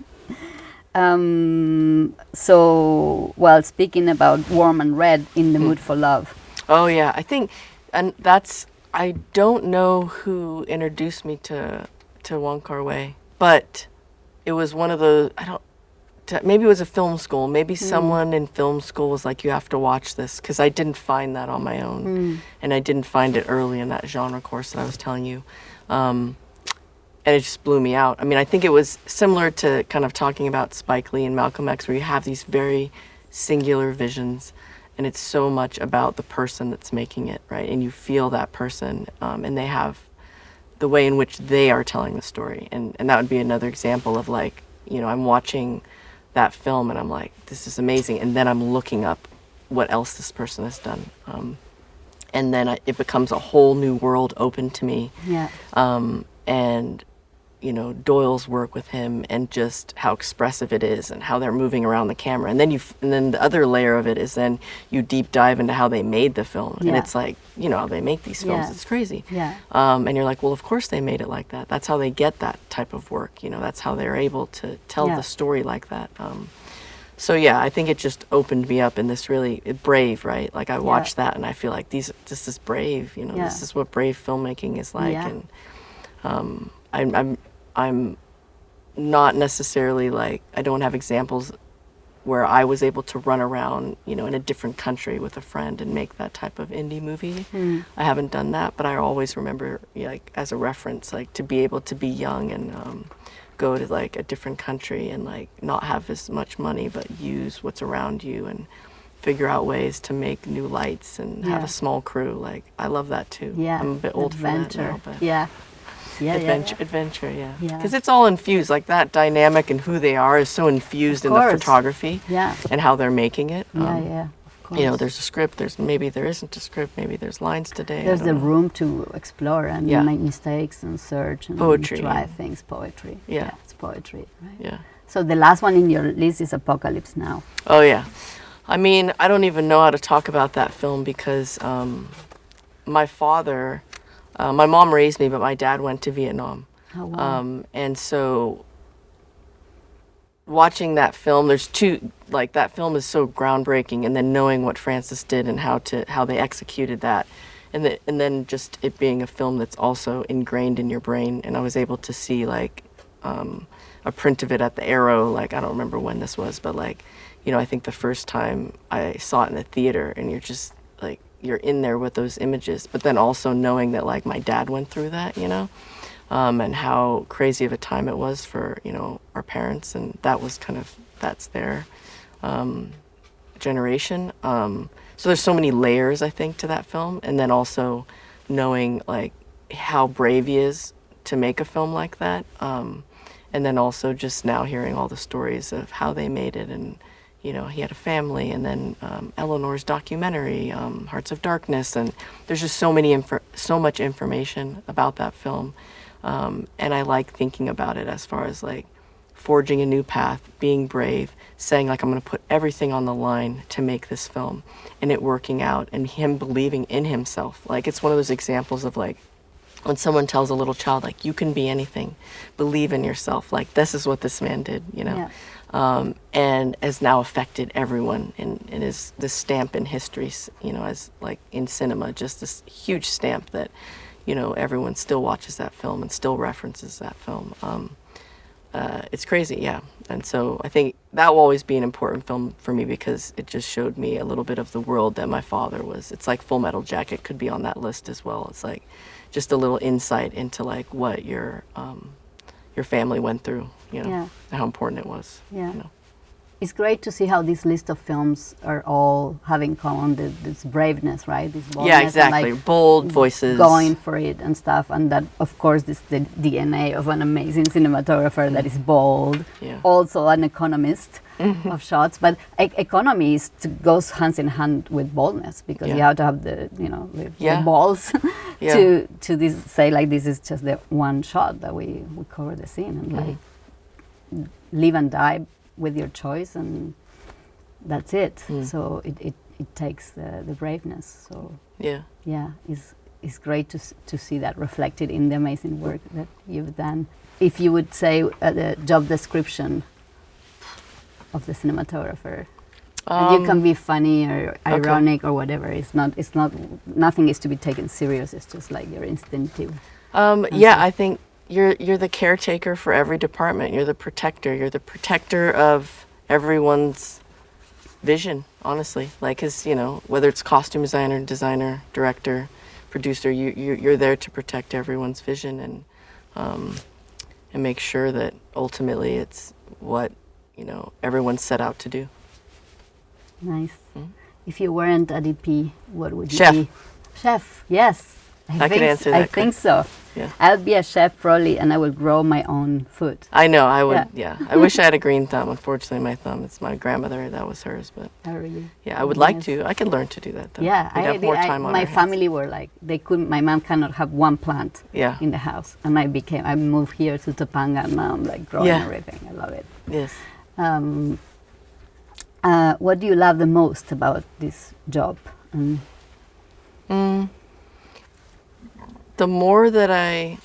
Speaker 1: So, well, speaking about warm and red, In the Mood for Love.
Speaker 2: Oh, yeah. I think, and that's, I don't know who introduced me to Wong Kar-wai, but it was one of the, maybe it was a film school. Maybe someone in film school was like, you have to watch this, because I didn't find that on my own. And I didn't find it early in that genre course that I was telling you. And it just blew me out. I mean, I think it was similar to kind of talking about Spike Lee and Malcolm X, where you have these very singular visions, and it's so much about the person that's making it, right? And you feel that person, and they have the way in which they are telling the story. And that would be another example of like, you know, I'm watching that film and I'm like, this is amazing. And then I'm looking up what else this person has done. And then it becomes a whole new world open to me.
Speaker 1: Yeah.
Speaker 2: And you know, Doyle's work with him, and just how expressive it is, and how they're moving around the camera. And then the other layer of it is then you deep dive into how they made the film. And it's like, you know, how they make these films. It's crazy.
Speaker 1: Yeah.
Speaker 2: And you're like, well, of course they made it like that. That's how they get that type of work. You know, that's how they're able to tell the story like that. So yeah, I think it just opened me up in this really brave, right? Like I watched that and I feel like this is brave. You know, this is what brave filmmaking is like. And I'm not necessarily like, I don't have examples where I was able to run around, you know, in a different country with a friend and make that type of indie movie. I haven't done that, but I always remember, like, as a reference, like, to be able to be young and go to, like, a different country and, like, not have as much money, but use what's around you and figure out ways to make new lights and have a small crew. Like, I love that, too.
Speaker 1: Yeah.
Speaker 2: I'm a bit old for that now, but... Adventure, yeah. Because it's all infused, like that dynamic and who they are is so infused in the photography and how they're making it.
Speaker 1: Of course.
Speaker 2: You know, there's a script, maybe there isn't a script, maybe there's lines today.
Speaker 1: There's the room to explore and make mistakes and search and
Speaker 2: poetry,
Speaker 1: try things, poetry.
Speaker 2: Yeah,
Speaker 1: it's poetry, right?
Speaker 2: Yeah.
Speaker 1: So the last one in your list is Apocalypse Now.
Speaker 2: Oh, yeah. I mean, I don't even know how to talk about that film because my father... my mom raised me, but my dad went to Vietnam.
Speaker 1: Oh, wow.
Speaker 2: And so watching that film, there's two, like that film is so groundbreaking, and then knowing what Francis did and how they executed that. And then just it being a film that's also ingrained in your brain. And I was able to see like a print of it at the Arrow, like I don't remember when this was, but like, you know, I think the first time I saw it in the theater, and you're just like, you're in there with those images, but then also knowing that like my dad went through that, you know, and how crazy of a time it was for, you know, our parents, and that was kind of, that's their generation. So there's so many layers, I think, to that film, and then also knowing like how brave he is to make a film like that, and then also just now hearing all the stories of how they made it, and you know, he had a family, and then Eleanor's documentary, Hearts of Darkness, and there's just so much information about that film, and I like thinking about it as far as like forging a new path, being brave, saying like, I'm going to put everything on the line to make this film, and it working out, and him believing in himself. Like, it's one of those examples of like, when someone tells a little child, like, you can be anything, believe in yourself. Like, this is what this man did, you know, and has now affected everyone, and is this stamp in history, you know, as like in cinema, just this huge stamp that, you know, everyone still watches that film and still references that film. It's crazy, yeah. And so I think that will always be an important film for me, because it just showed me a little bit of the world that my father was. It's like Full Metal Jacket could be on that list as well. It's like just a little insight into like what your family went through, you know, and how important it was.
Speaker 1: Yeah.
Speaker 2: You know.
Speaker 1: It's great to see how this list of films are all having common this braveness, right? This boldness.
Speaker 2: Yeah, exactly.
Speaker 1: And like
Speaker 2: bold voices.
Speaker 1: Going for it and stuff. And that, of course, is the DNA of an amazing cinematographer that is bold. Yeah. Also an economist of shots. But economy goes hand in hand with boldness, because you have to have the, you know, the balls to say like, this is just the one shot that we cover the scene, and like live and die with your choice, and that's it. So it takes the braveness. So it's great to see that reflected in the amazing work that you've done. If you would say the job description of the cinematographer, and you can be funny or ironic or whatever. It's not. Nothing is to be taken serious. It's just like your instinctive.
Speaker 2: I think you're the caretaker for every department. You're the protector. You're the protector of everyone's vision, honestly. Like, 'cause, you know, whether it's costume designer, director, producer, you're there to protect everyone's vision, and make sure that ultimately it's what, you know, everyone set out to do.
Speaker 1: Nice. If you weren't a DP, what would you
Speaker 2: Chef.
Speaker 1: be? Chef, yes.
Speaker 2: I can answer that.
Speaker 1: I think so.
Speaker 2: Yeah.
Speaker 1: I'll be a chef probably, and I will grow my own food.
Speaker 2: I know, I would, I wish I had a green thumb. Unfortunately, my thumb, it's my grandmother, that was hers, but.
Speaker 1: Oh, really?
Speaker 2: Yeah, I would like to. I could learn to do that, though.
Speaker 1: Yeah,
Speaker 2: We'd have more time on
Speaker 1: my
Speaker 2: our
Speaker 1: family
Speaker 2: hands.
Speaker 1: were like, they couldn't, my mom cannot have one plant in the house. And I moved here to Topanga, and now I'm like growing everything. I love it.
Speaker 2: Yes.
Speaker 1: What do you love the most about this job?
Speaker 2: The more that I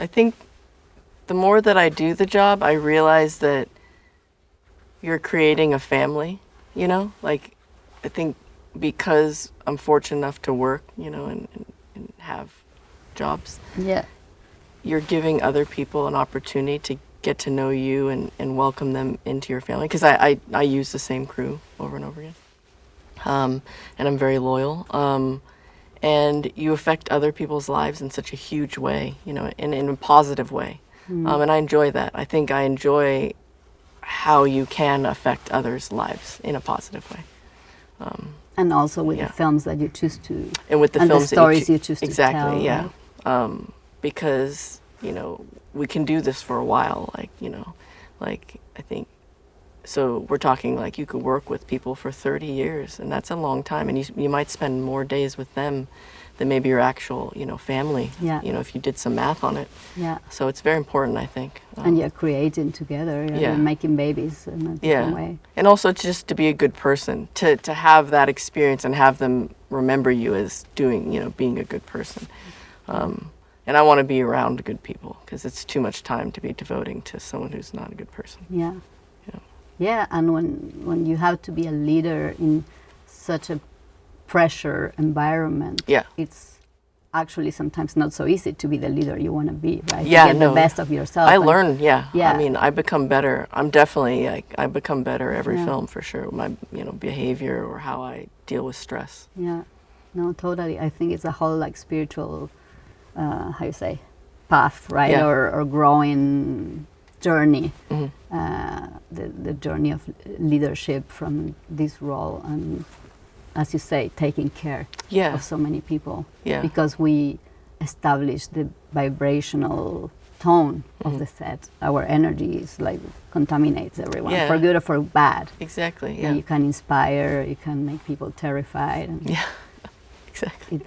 Speaker 2: think the more that I do the job, I realize that you're creating a family, you know? Like, I think because I'm fortunate enough to work, you know, and have jobs. Yeah. You're giving other people an opportunity to get to know you and welcome them into your family. Because I use the same crew over and over again. And I'm very loyal. And you affect other people's lives in such a huge way, you know, in a positive way. And I enjoy that. I think I enjoy how you can affect others' lives in a positive way.
Speaker 1: And also with the films that you choose to,
Speaker 2: and with the
Speaker 1: and
Speaker 2: films
Speaker 1: the stories you choose to tell.
Speaker 2: Exactly, yeah. Right? Because, you know, we can do this for a while, like, you know, like, I think, so we're talking like you could work with people for 30 years, and that's a long time, and you might spend more days with them than maybe your actual, you know, family, you know, if you did some math on it. Yeah. So it's very important, I think.
Speaker 1: And you're creating together, you're making babies in a different way.
Speaker 2: And also just to be a good person, to have that experience and have them remember you as doing, you know, being a good person. And I want to be around good people, because it's too much time to be devoting to someone who's not a good person.
Speaker 1: Yeah. Yeah, and when you have to be a leader in such a pressure environment, it's actually sometimes not so easy to be the leader you want to be, right?
Speaker 2: Yeah,
Speaker 1: to get the best of yourself.
Speaker 2: I learn, I mean, I become better. I'm definitely, like, I become better every film for sure. My, you know, behavior or how I deal with stress. Yeah, no, totally. I think it's a whole, like, spiritual, how you say, path, right? Yeah.
Speaker 1: Or growing journey, the journey of leadership from this role, and as you say, taking care of so many people, because we establish the vibrational tone of the set. Our energy is like contaminates everyone, for good or for bad.
Speaker 2: Exactly.
Speaker 1: And you can inspire, you can make people terrified. And
Speaker 2: exactly.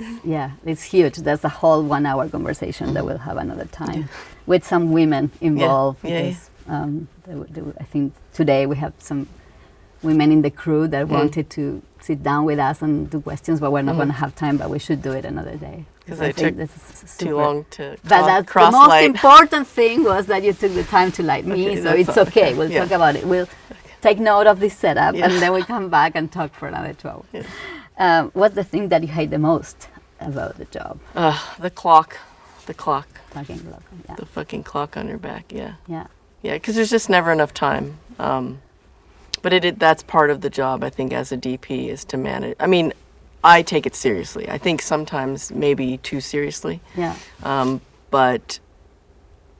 Speaker 1: It's huge. That's a whole 1 hour conversation that we'll have another time with some women involved. Because I think today we have some women in the crew that wanted to sit down with us and do questions, but we're not going to have time, but we should do it another day.
Speaker 2: Because it took too long to
Speaker 1: that's
Speaker 2: cross
Speaker 1: the most
Speaker 2: light.
Speaker 1: important thing was that you took the time to light me, so it's okay. We'll talk about it. We'll take note of this setup, and then we come back and talk for another 12. What's the thing that you hate the most about the job?
Speaker 2: The clock. The clock.
Speaker 1: Fucking clock. Yeah.
Speaker 2: The fucking clock on your back. Yeah.
Speaker 1: Yeah.
Speaker 2: Yeah, because there's just never enough time. But that's part of the job, I think, as a DP, is to manage. I mean, I take it seriously. I think sometimes maybe too seriously.
Speaker 1: Yeah.
Speaker 2: But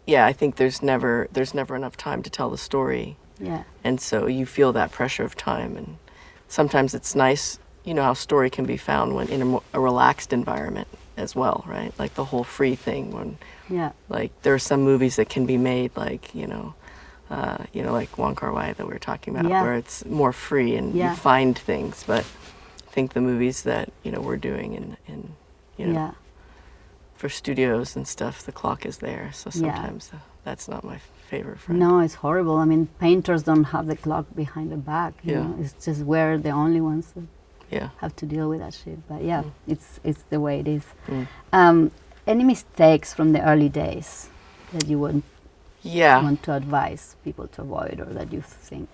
Speaker 2: yeah, I think there's never enough time to tell the story.
Speaker 1: Yeah.
Speaker 2: And so you feel that pressure of time, and sometimes it's nice, you know, how story can be found when in a relaxed environment as well, right? Like the whole free thing when like there are some movies that can be made like, like Wong Kar-wai that we were talking about, where it's more free and you find things. But I think the movies that, we're doing in for studios and stuff, the clock is there. So sometimes that's not my favorite friend.
Speaker 1: No, it's horrible. I mean, painters don't have the clock behind the back. You know? It's just we're the only ones that have to deal with that shit. But it's the way it is. Any mistakes from the early days that you would want to advise people to avoid, or that you think?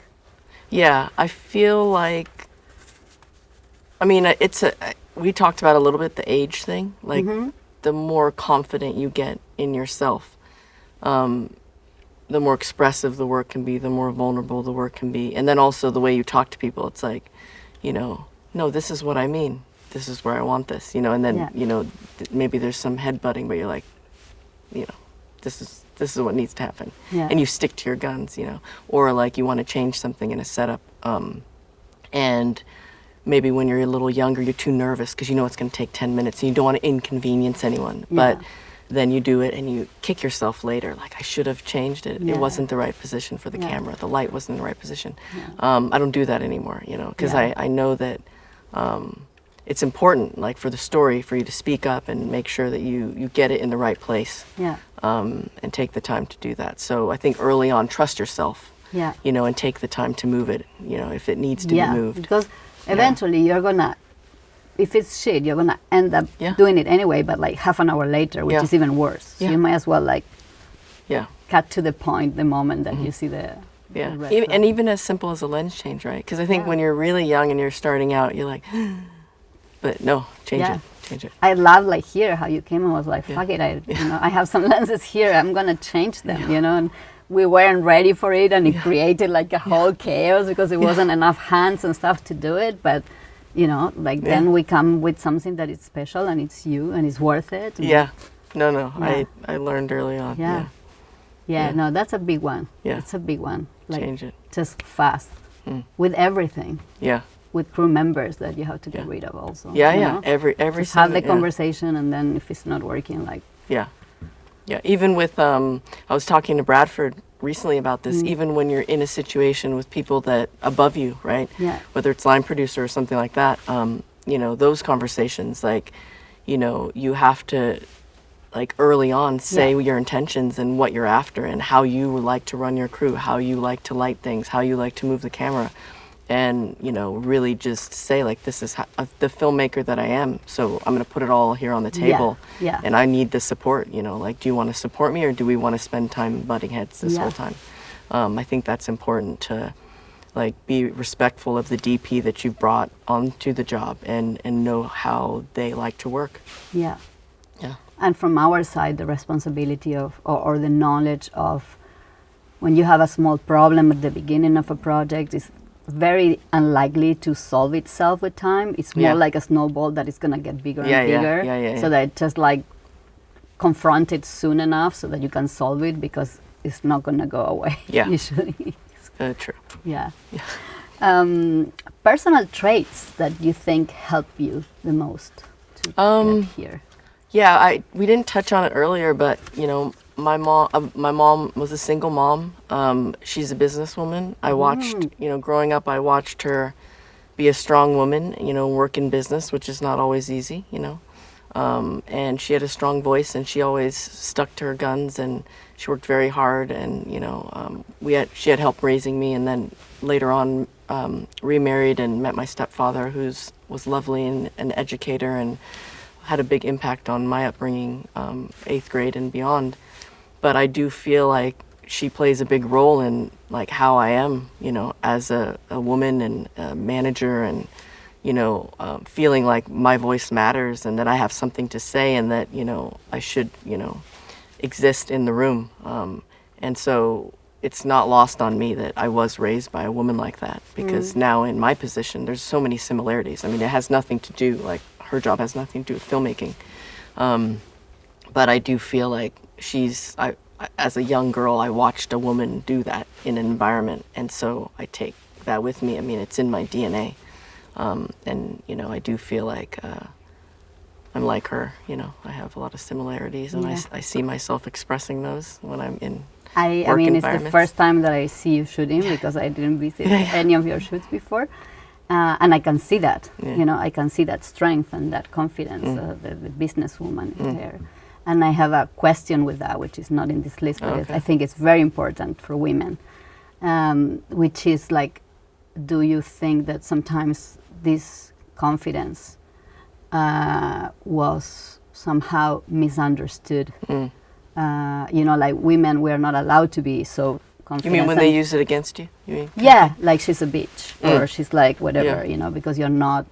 Speaker 2: Yeah, I feel like, I mean, we talked about a little bit the age thing. Like, the more confident you get in yourself, the more expressive the work can be, the more vulnerable the work can be. And then also the way you talk to people, it's like, no, this is what I mean. This is where I want this, and then, maybe there's some headbutting, but you're like, this is what needs to happen. And you stick to your guns, or like you want to change something in a setup. And maybe when you're a little younger, you're too nervous because it's going to take 10 minutes and you don't want to inconvenience anyone. But then you do it and you kick yourself later. Like, I should have changed it. It wasn't the right position for the camera. The light wasn't in the right position. I don't do that anymore, because I know that it's important, like for the story, for you to speak up and make sure that you get it in the right place. And take the time to do that. So I think early on, trust yourself. And take the time to move it, if it needs to be moved.
Speaker 1: Because eventually you're gonna, if it's shit, you're gonna end up doing it anyway, but like half an hour later, which is even worse. So you might as well cut to the point the moment that you see the red flag.
Speaker 2: And even as simple as a lens change, right? Because I think when you're really young and you're starting out, you're like, but no, change it.
Speaker 1: I love here how you came and was like, fuck it, I have some lenses here, I'm gonna change them, and we weren't ready for it, and it created like a whole chaos because it wasn't enough hands and stuff to do it. But then we come with something that is special and it's you and it's worth it.
Speaker 2: I learned early on.
Speaker 1: No, that's a big one. It's a big one. Like,
Speaker 2: change it
Speaker 1: just fast with everything. With crew members that you have to get rid of also.
Speaker 2: Every
Speaker 1: just have the conversation, and then if it's not working,
Speaker 2: even with I was talking to Bradford recently about this. Even when you're in a situation with people that above you, right? Whether it's line producer or something like that, those conversations, you have to, early on, say your intentions and what you're after and how you would like to run your crew, how you like to light things, how you like to move the camera. And, really just say, this is the filmmaker that I am, so I'm going to put it all here on the table. And I need the support, do you want to support me, or do we want to spend time butting heads this whole time? I think that's important to, be respectful of the DP that you've brought onto the job and know how they like to work.
Speaker 1: And from our side, the responsibility of, or the knowledge of, when you have a small problem at the beginning of a project, is very unlikely to solve itself with time. It's more like a snowball that is going to get bigger and bigger. So that just confront it soon enough so that you can solve it, because it's not going to go away usually.
Speaker 2: True.
Speaker 1: Personal traits that you think help you the most to get here?
Speaker 2: We didn't touch on it earlier, but my mom was a single mom. She's a businesswoman. I watched, growing up, I watched her be a strong woman, work in business, which is not always easy, and she had a strong voice, and she always stuck to her guns, and she worked very hard, and she had help raising me, and then later on remarried and met my stepfather, was lovely and an educator and had a big impact on my upbringing, 8th grade and beyond. But I do feel like she plays a big role in like how I am, as a woman and a manager, and feeling like my voice matters and that I have something to say, and that I should exist in the room. And so it's not lost on me that I was raised by a woman like that, because now in my position there's so many similarities. I mean, it has nothing to do, like her job has nothing to do with filmmaking, but I do feel like as a young girl, I watched a woman do that in an environment, and so I take that with me. I mean, it's in my DNA, and I do feel like I'm like her. I have a lot of similarities, and I see myself expressing those when I'm in work
Speaker 1: it's
Speaker 2: environments.
Speaker 1: the first time that I see you shooting, because I didn't visit any of your shoots before, and I can see that. I can see that strength and that confidence, the businesswoman there. And I have a question with that, which is not in this list, but I think it's very important for women, which is like, do you think that sometimes this confidence was somehow misunderstood? Like women were not allowed to be so confident.
Speaker 2: You mean when they use it against you?
Speaker 1: Yeah, like she's a bitch, or she's like whatever, because you're not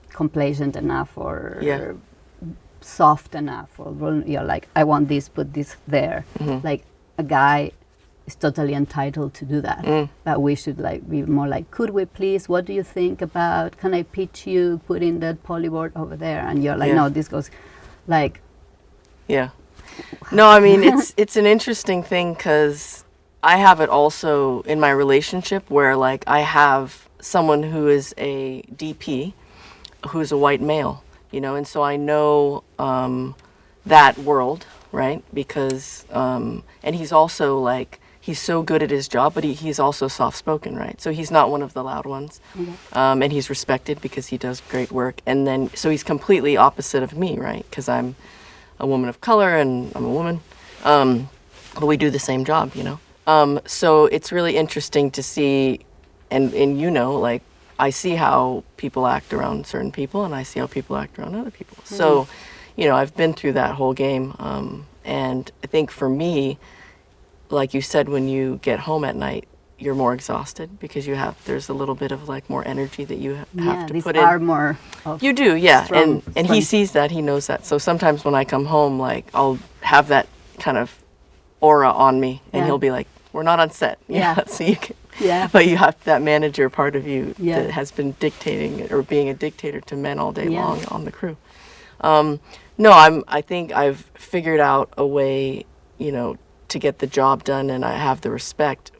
Speaker 1: complacent enough, or soft enough, or you're like, I want this, put this there. Like a guy is totally entitled to do that, but we should like be more like, could we please, what do you think about, can I pitch you putting that polyboard over there? And you're like, no, this goes like,
Speaker 2: no, I mean, it's an interesting thing, because I have it also in my relationship where like I have someone who is a DP who's a white male, and so I know that world, right? Because, and he's also like, he's so good at his job, but he's also soft-spoken, right? So he's not one of the loud ones, and he's respected because he does great work. And then, so he's completely opposite of me, right? Because I'm a woman of color and I'm a woman, but we do the same job, So it's really interesting to see, and like, I see how people act around certain people, and I see how people act around other people. So, I've been through that whole game. And I think for me, like you said, when you get home at night, you're more exhausted because there's a little bit of like more energy that you have to put in.
Speaker 1: Are more.
Speaker 2: You do, and he sees that, he knows that. So sometimes when I come home, like I'll have that kind of aura on me, and he'll be like, "We're not on set." So you can. But you have that manager part of you that has been dictating or being a dictator to men all day long on the crew. No, I think I've figured out a way, to get the job done, and I have the respect.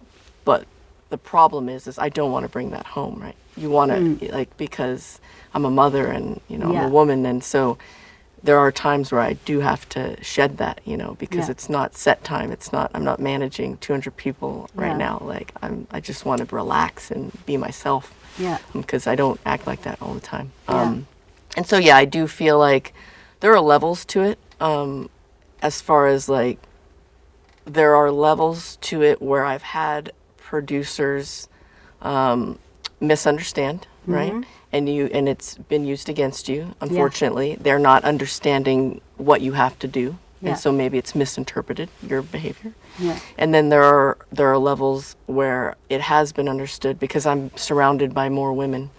Speaker 2: But the problem is I don't want to bring that home, right? You want to, like, because I'm a mother and, I'm a woman, and so there are times where I do have to shed that, because it's not set time. I'm not managing 200 people right now. Like, I just want to relax and be myself. Because I don't act like that all the time. And so, I do feel like there are levels to it. As far as like, there are levels to it where I've had producers misunderstand, right? And it's been used against you, unfortunately. They're not understanding what you have to do, and so maybe it's misinterpreted, your behavior. And then there are levels where it has been understood because I'm surrounded by more women,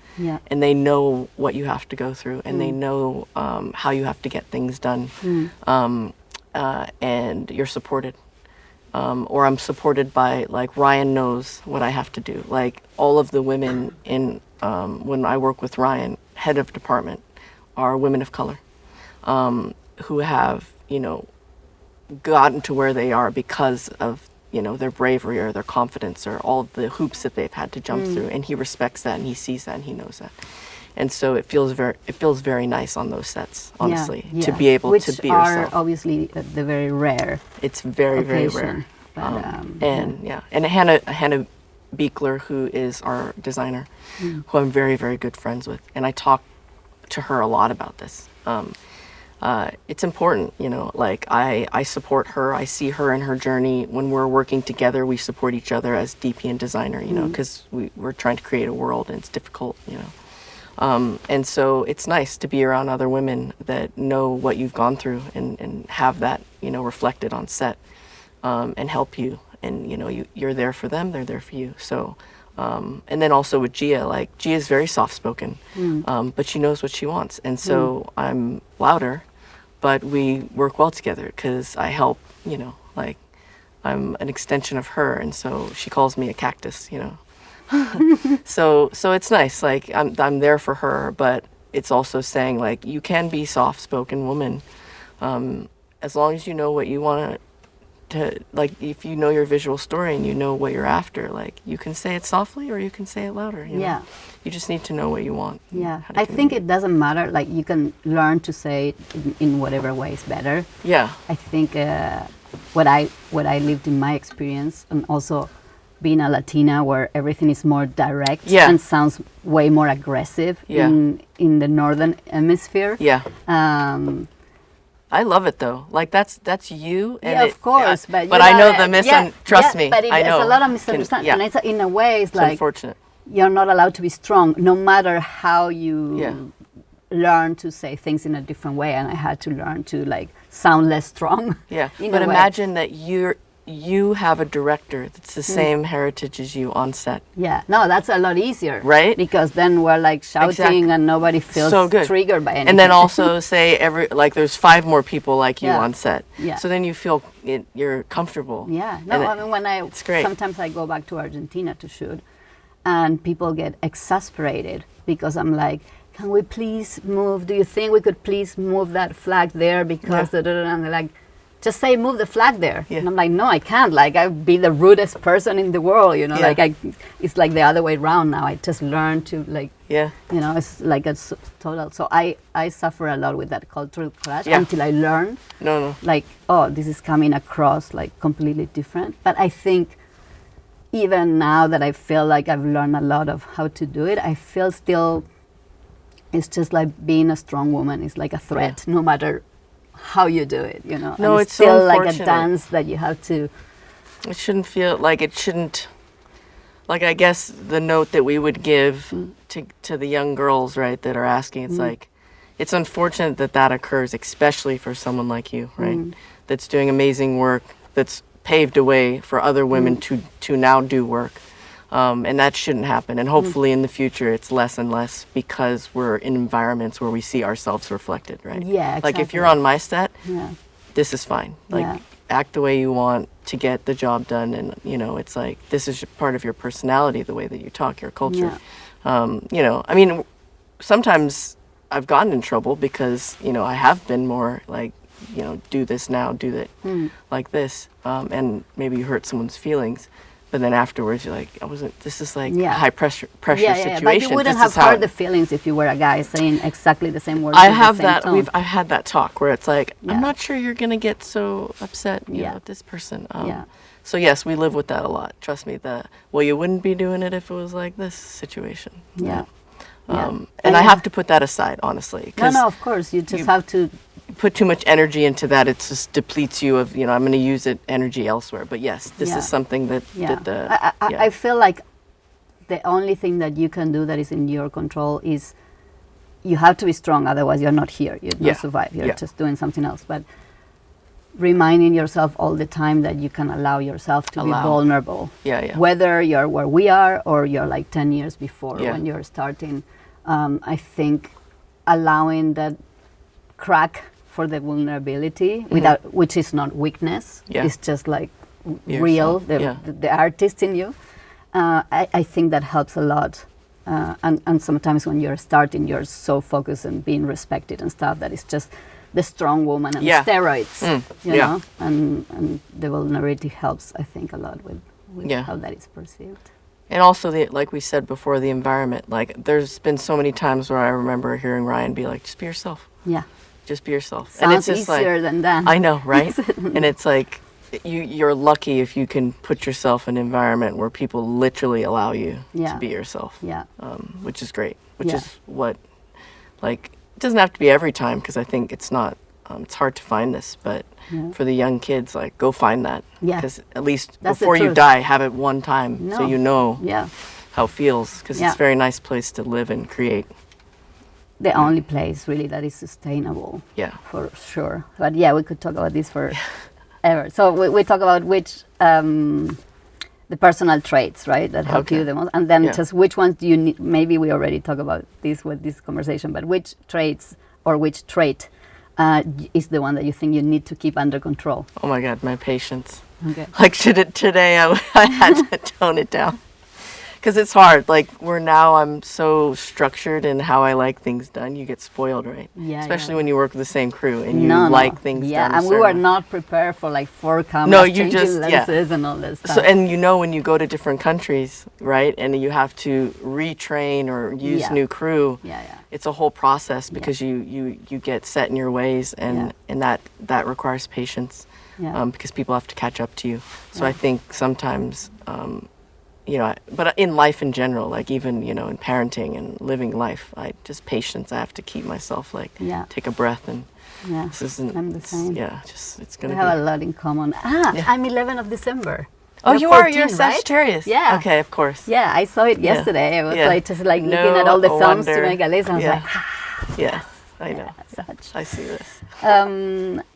Speaker 2: and they know what you have to go through, and they know how you have to get things done, and you're supported. Or I'm supported by, like, Ryan knows what I have to do. Like, all of the women when I work with Ryan, head of department, are women of color, who have, gotten to where they are because of, their bravery or their confidence or all of the hoops that they've had to jump through. And he respects that, and he sees that, and he knows that. And so it feels very nice on those sets, honestly, to be able to be yourself. Which are
Speaker 1: obviously the very rare.
Speaker 2: It's very, very rare. And Hannah Beekler, who is our designer, who I'm very, very good friends with, and I talk to her a lot about this. it's important, you know, like I support her. I see her in her journey. When we're working together, we support each other as DP and designer, you know, because we're trying to create a world and it's difficult, you know. And so it's nice to be around other women that know what you've gone through and have that, you know, reflected on set, and help you. And, you know, you're there for them, they're there for you. So, and then also with Gia, like Gia's very soft-spoken, but she knows what she wants. And so I'm louder, but we work well together because I help, you know, like I'm an extension of her. And so she calls me a cactus, you know. So it's nice, like I'm there for her, but it's also saying like you can be soft-spoken woman, as long as you know what you want to, like if you know your visual story and you know what you're after, like you can say it softly or you can say it louder, you know? You just need to know what you want.
Speaker 1: I think it doesn't matter, like you can learn to say it in whatever way is better. I think what I lived in my experience, and also being a Latina where everything is more direct and sounds way more aggressive in the northern hemisphere.
Speaker 2: I love it though. Like that's you. And
Speaker 1: of course, but
Speaker 2: I know the trust me.
Speaker 1: But
Speaker 2: I know.
Speaker 1: It's a lot of misunderstanding, and it's in a way it's like
Speaker 2: unfortunate.
Speaker 1: You're not allowed to be strong, no matter how you learn to say things in a different way. And I had to learn to like sound less strong.
Speaker 2: But imagine that you have a director that's the same heritage as you on set.
Speaker 1: No, that's a lot easier,
Speaker 2: right?
Speaker 1: Because then we're like shouting and nobody feels
Speaker 2: so good.
Speaker 1: Triggered by anything.
Speaker 2: And then also say there's 5 more people like you on set. So then you feel you're comfortable.
Speaker 1: I mean when
Speaker 2: it's great.
Speaker 1: Sometimes I go back to Argentina to shoot, and people get exasperated because I'm like, can we please move? Do you think we could please move that flag there because and they're like, just say move the flag there. And I'm like, no, I can't. Like I'd be the rudest person in the world, you know. Like it's like the other way around now. I just learned to like, you know, it's like a total. So I suffer a lot with that cultural clash until I learn. Like, oh, this is coming across like completely different. But I think even now that I feel like I've learned a lot of how to do it, I feel still. It's just like being a strong woman is like a threat, no matter how you do it, you know.
Speaker 2: No,
Speaker 1: and
Speaker 2: it's
Speaker 1: still
Speaker 2: so
Speaker 1: like a dance that you have to.
Speaker 2: It shouldn't feel like it shouldn't. Like I guess the note that we would give to the young girls, right, that are asking, it's like, it's unfortunate that occurs, especially for someone like you, right, that's doing amazing work, that's paved a way for other women to now do work. And that shouldn't happen. And hopefully in the future it's less and less because we're in environments where we see ourselves reflected, right?
Speaker 1: Exactly.
Speaker 2: Like if you're on my set, this is fine. Like act the way you want to get the job done. And, you know, it's like, this is part of your personality, the way that you talk, your culture. You know, I mean, sometimes I've gotten in trouble because, you know, I have been more like, you know, do this now, do that like this. And maybe you hurt someone's feelings. But then afterwards, you're like, this is like a high pressure situation.
Speaker 1: But you wouldn't have hurt the feelings if you were a guy saying exactly the same words.
Speaker 2: I've had that talk where it's like, I'm not sure you're going to get so upset, you know, with this person. So yes, we live with that a lot. Trust me, you wouldn't be doing it if it was like this situation. And I have to put that aside, honestly.
Speaker 1: No, of course. You just have to
Speaker 2: put too much energy into that. It just depletes you of, you know, I'm going to use it energy elsewhere. But yes, this is something that
Speaker 1: I feel like the only thing that you can do that is in your control is you have to be strong, otherwise you're not here, you'd not survive, you're just doing something else. But reminding yourself all the time that you can allow yourself to be vulnerable, whether you're where we are or you're like 10 years before when you're starting. I think allowing that crack for the vulnerability which is not weakness, it's just like real, the artist in you. I think that helps a lot. And sometimes when you're starting, you're so focused on being respected and stuff that it's just the strong woman and steroids, you know, and the vulnerability helps, I think, a lot with how that is perceived.
Speaker 2: And also, like we said before, the environment. Like, there's been so many times where I remember hearing Ryan be like, just be yourself. Just be yourself.
Speaker 1: Sounds and it's just easier than that.
Speaker 2: I know, right? And it's like, you're lucky if you can put yourself in an environment where people literally allow you to be yourself. Which is great. Which is what, like, it doesn't have to be every time, because I think it's not it's hard to find this, but for the young kids, like, go find that.
Speaker 1: Yeah.
Speaker 2: Because at least
Speaker 1: That's
Speaker 2: before
Speaker 1: the
Speaker 2: you
Speaker 1: truth.
Speaker 2: die, have it one time so you know how it feels. Because it's a very nice place to live and create.
Speaker 1: The only place really that is sustainable.
Speaker 2: Yeah.
Speaker 1: For sure. But yeah, we could talk about this for ever. So we talk about which the personal traits, right, that help you the most, and then just which ones do you need. Maybe we already talked about this with this conversation, but which traits or which trait is the one that you think you need to keep under control?
Speaker 2: Oh my God, my patience.
Speaker 1: Okay.
Speaker 2: Like today, I had to tone it down. Because it's hard. Like, I'm so structured in how I like things done. You get spoiled, right?
Speaker 1: Yeah.
Speaker 2: Especially when you work with the same crew and you like things done.
Speaker 1: Yeah, and we were not prepared for like 4 cameras, changing lenses and all this stuff.
Speaker 2: So, and when you go to different countries, right, and you have to retrain or use new crew, it's a whole process because you get set in your ways, and that requires patience because people have to catch up to you. So I think sometimes. But in life in general, like even, in parenting and living life, just patience. I have to keep myself take a breath and this isn't,
Speaker 1: I'm the same.
Speaker 2: It's going to be.
Speaker 1: We have a lot in common. I'm 11 of December.
Speaker 2: Oh, you 14, are? You're Sagittarius.
Speaker 1: Right? Yeah.
Speaker 2: Okay, of course.
Speaker 1: Yeah, I saw it yesterday. I was just looking at all the thumbs to make a list. And I was like,
Speaker 2: yeah, I know.
Speaker 1: Such.
Speaker 2: I see this.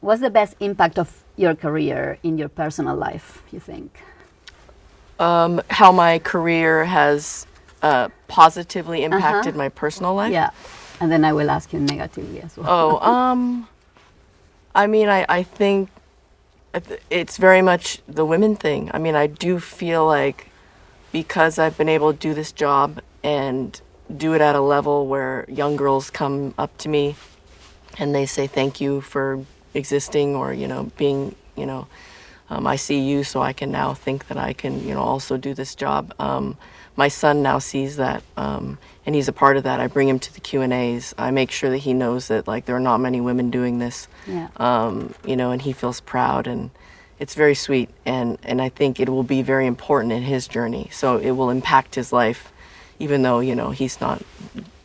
Speaker 1: What's the best impact of your career in your personal life, you think?
Speaker 2: How my career has positively impacted my personal life.
Speaker 1: Yeah, and then I will ask you negatively as well.
Speaker 2: I mean, I think it's very much the women thing. I mean, I do feel like because I've been able to do this job and do it at a level where young girls come up to me and they say thank you for existing or, being, I see you, so I can now think that I can, also do this job. My son now sees that, and he's a part of that. I bring him to the Q&As. I make sure that he knows that, like, there are not many women doing this, and he feels proud, and it's very sweet. And I think it will be very important in his journey. So it will impact his life, even though, he's not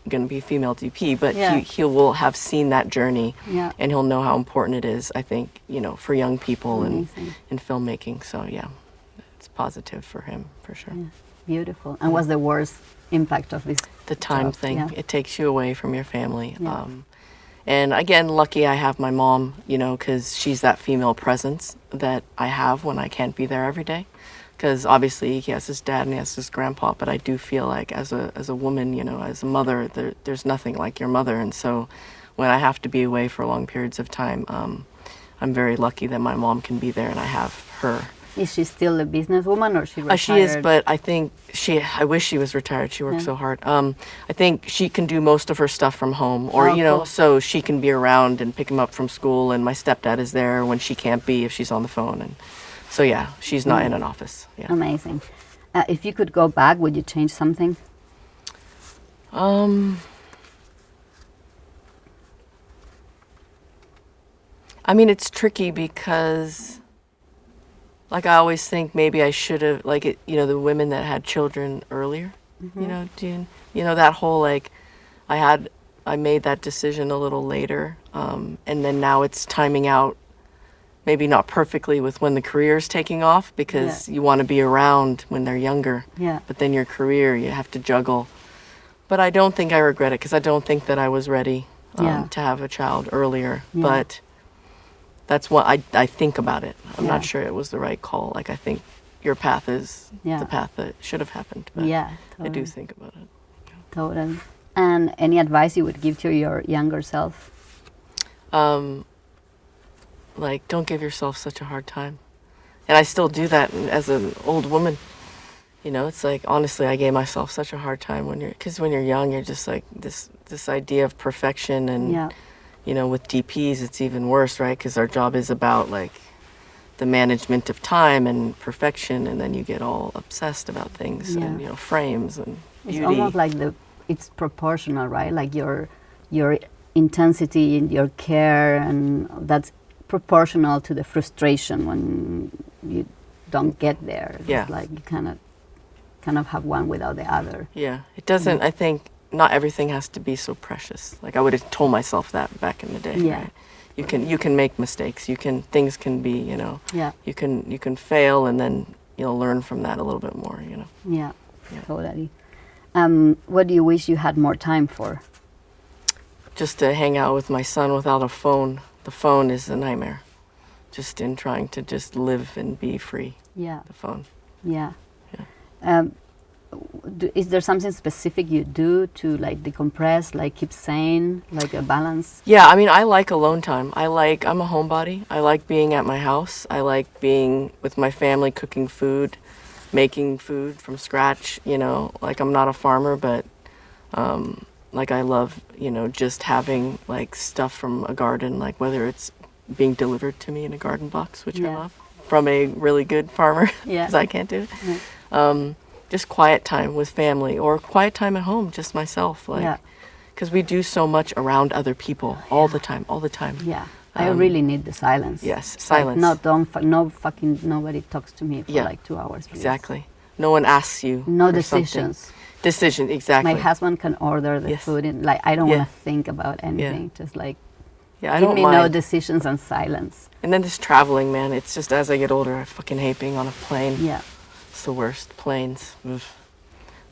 Speaker 2: going to be a female DP, but he will have seen that journey and he'll know how important it is, I think, for young people and in filmmaking. So it's positive for him for sure.
Speaker 1: Beautiful. And what's the worst impact of this?
Speaker 2: The time thing. It takes you away from your family. And again, lucky I have my mom, because she's that female presence that I have when I can't be there every day. Because obviously he has his dad and he has his grandpa, but I do feel like as a woman, as a mother, there's nothing like your mother. And so when I have to be away for long periods of time, I'm very lucky that my mom can be there and I have her.
Speaker 1: Is she still a businesswoman or she retired?
Speaker 2: She is, but I think I wish she was retired. She worked so hard. I think she can do most of her stuff from home or,
Speaker 1: cool.
Speaker 2: So she can be around and pick him up from school. And my stepdad is there when she can't be if she's on the phone. And so, she's not in an office. Yeah.
Speaker 1: Amazing. If you could go back, would you change something?
Speaker 2: I mean, it's tricky because, like, I always think maybe I should have, like, the women that had children earlier, that whole, like, I made that decision a little later, and then now it's timing out. Maybe not perfectly with when the career is taking off because you want to be around when they're younger. Yeah. But then your career, you have to juggle. But I don't think I regret it because I don't think that I was ready to have a child earlier. Yeah. But that's what I think about it. I'm not sure it was the right call. Like, I think your path is the path that should have happened. But totally. I do think about it.
Speaker 1: Totally. And any advice you would give to your younger self?
Speaker 2: Like, don't give yourself such a hard time. And I still do that as an old woman. It's like, honestly, I gave myself such a hard time because when you're young, you're just like this idea of perfection. And, with DPs, it's even worse, right? Because our job is about, like, the management of time and perfection. And then you get all obsessed about things and, frames and beauty.
Speaker 1: It's almost like it's proportional, right? Like your intensity and your care, and that's proportional to the frustration when you don't get there. It's like you kind of have one without the other. Yeah, it doesn't. I think not everything has to be so precious. Like, I would have told myself that back in the day. Yeah, right?
Speaker 2: you can make mistakes. Things can be, you can fail, and then you'll learn from that a little bit more,
Speaker 1: Yeah. Totally. What do you wish you had more time for?
Speaker 2: Just to hang out with my son without a phone. The phone is a nightmare. Just in trying to just live and be free.
Speaker 1: Yeah.
Speaker 2: The phone.
Speaker 1: Yeah. Is there something specific you do to like decompress, like keep sane, like a balance?
Speaker 2: Yeah, I mean, I like alone time. I'm a homebody. I like being at my house. I like being with my family, cooking food, making food from scratch, like I'm not a farmer, but like I love, just having like stuff from a garden, like whether it's being delivered to me in a garden box, which I love, from a really good farmer, because I can't do it. Yeah. Just quiet time with family, or quiet time at home, just myself, like, because we do so much around other people all the time.
Speaker 1: Yeah, I really need the silence.
Speaker 2: Yes, silence.
Speaker 1: Like, nobody talks to me for like 2 hours. Please.
Speaker 2: Exactly. No one asks you.
Speaker 1: No decisions.
Speaker 2: Decision, exactly.
Speaker 1: My husband can order the food, and like I don't want to think about anything. Just like give me no decisions and silence.
Speaker 2: And then this traveling, man. It's just as I get older, I fucking hate being on a plane.
Speaker 1: Yeah.
Speaker 2: It's the worst. Planes. Oof.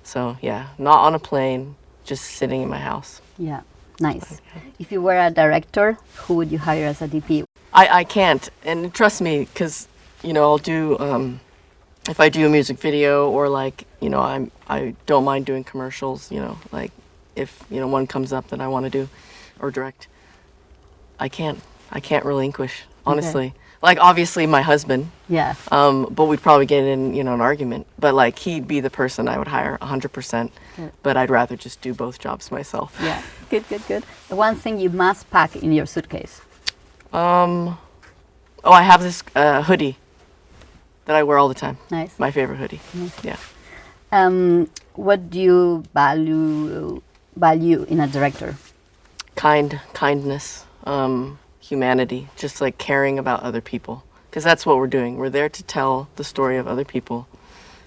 Speaker 2: So yeah, not on a plane, just sitting in my house.
Speaker 1: Yeah, nice. If you were a director, who would you hire as a DP?
Speaker 2: I can't, and trust me, because I'll do if I do a music video, or like I don't mind doing commercials. Like if one comes up that I want to do or direct, I can't relinquish, honestly. Okay. Like, obviously, my husband.
Speaker 1: Yeah.
Speaker 2: But we'd probably get in, an argument. But, like, he'd be the person I would hire 100%. Good. But I'd rather just do both jobs myself.
Speaker 1: Yeah. Good. The one thing you must pack in your suitcase.
Speaker 2: I have this hoodie that I wear all the time.
Speaker 1: Nice.
Speaker 2: My favorite hoodie. Nice.
Speaker 1: Yeah. What do you value in a director?
Speaker 2: Kindness. Humanity, just like caring about other people, because that's what we're doing. We're there to tell the story of other people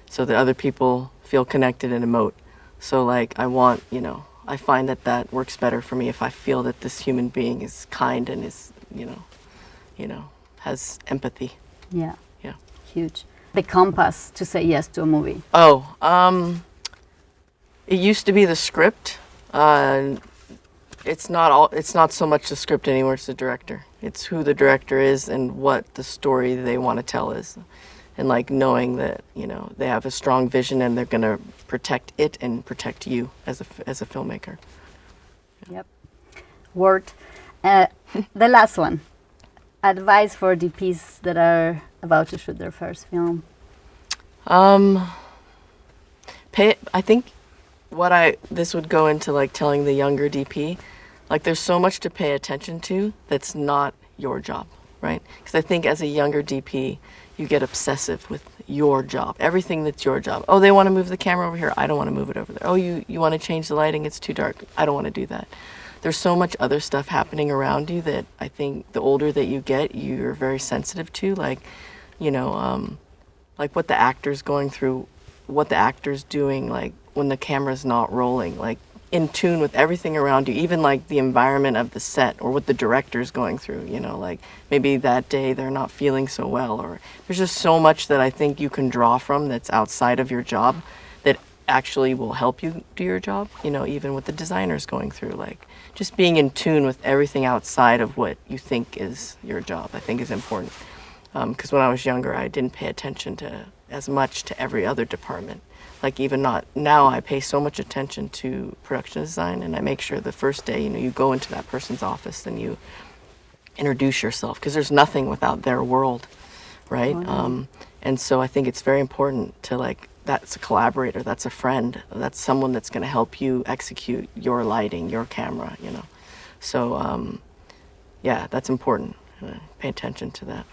Speaker 2: so that other people feel connected and emote. So like I find that works better for me if I feel that this human being is kind and is has empathy. Yeah.
Speaker 1: Huge. The compass to say yes to a movie.
Speaker 2: It used to be the script. It's not so much the script anymore, it's the director. It's who the director is and what the story they want to tell is. And like knowing that, they have a strong vision and they're going to protect it and protect you as a filmmaker.
Speaker 1: Yep. Word. The last one. Advice for DPs that are about to shoot their first film.
Speaker 2: I think this would go into like telling the younger DP, like there's so much to pay attention to that's not your job, right? Because I think as a younger DP, you get obsessive with your job, everything that's your job. Oh, they want to move the camera over here. I don't want to move it over there. Oh, you want to change the lighting. It's too dark. I don't want to do that. There's so much other stuff happening around you that I think the older that you get, you're very sensitive to, like, like what the actor's going through, what the actor's doing, like when the camera's not rolling, like in tune with everything around you, even like the environment of the set or what the director's going through, like maybe that day they're not feeling so well, or there's just so much that I think you can draw from that's outside of your job that actually will help you do your job, even with the designers going through, like just being in tune with everything outside of what you think is your job, I think is important. Because when I was younger, I didn't pay attention to as much to every other department. Like now I pay so much attention to production design, and I make sure the first day, you go into that person's office and you introduce yourself, because there's nothing without their world, right? Oh, and so I think it's very important to that's a collaborator, that's a friend, that's someone that's going to help you execute your lighting, your camera, So, that's important. Pay attention to that,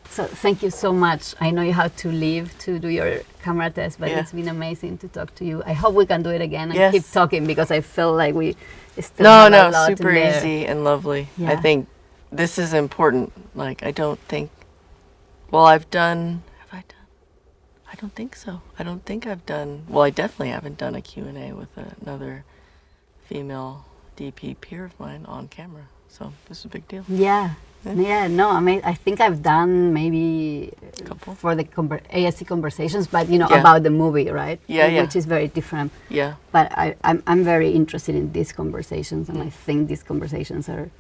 Speaker 1: So thank you so much. I know you have to leave to do your camera test, but it's been amazing to talk to you. I hope we can do it again and keep talking, because I feel like we still have a lot
Speaker 2: super
Speaker 1: in there.
Speaker 2: Easy and lovely.
Speaker 1: Yeah.
Speaker 2: I think this is important. Like, I don't think, have I done? I don't think so. I don't think I've done, I definitely haven't done a Q&A with another female DP peer of mine on camera. So this is a big deal.
Speaker 1: Yeah. Yeah, no, I mean, I think I've done maybe for the ASC conversations, but about the movie, right?
Speaker 2: Yeah,
Speaker 1: Which is very different.
Speaker 2: Yeah.
Speaker 1: But I'm very interested in these conversations, and I think these conversations are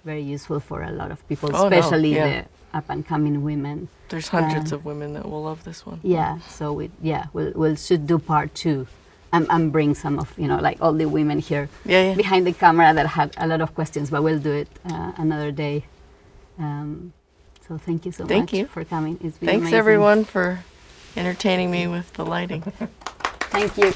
Speaker 1: very useful for a lot of people, especially the up-and-coming women.
Speaker 2: There's hundreds of women that will love this one.
Speaker 1: Yeah, so we'll should do part 2. And bring some of, like all the women here behind the camera that had a lot of questions, but we'll do it another day. So thank you so much for coming. It's been
Speaker 2: Thanks
Speaker 1: amazing.
Speaker 2: everyone for entertaining me with the lighting.
Speaker 1: Thank you.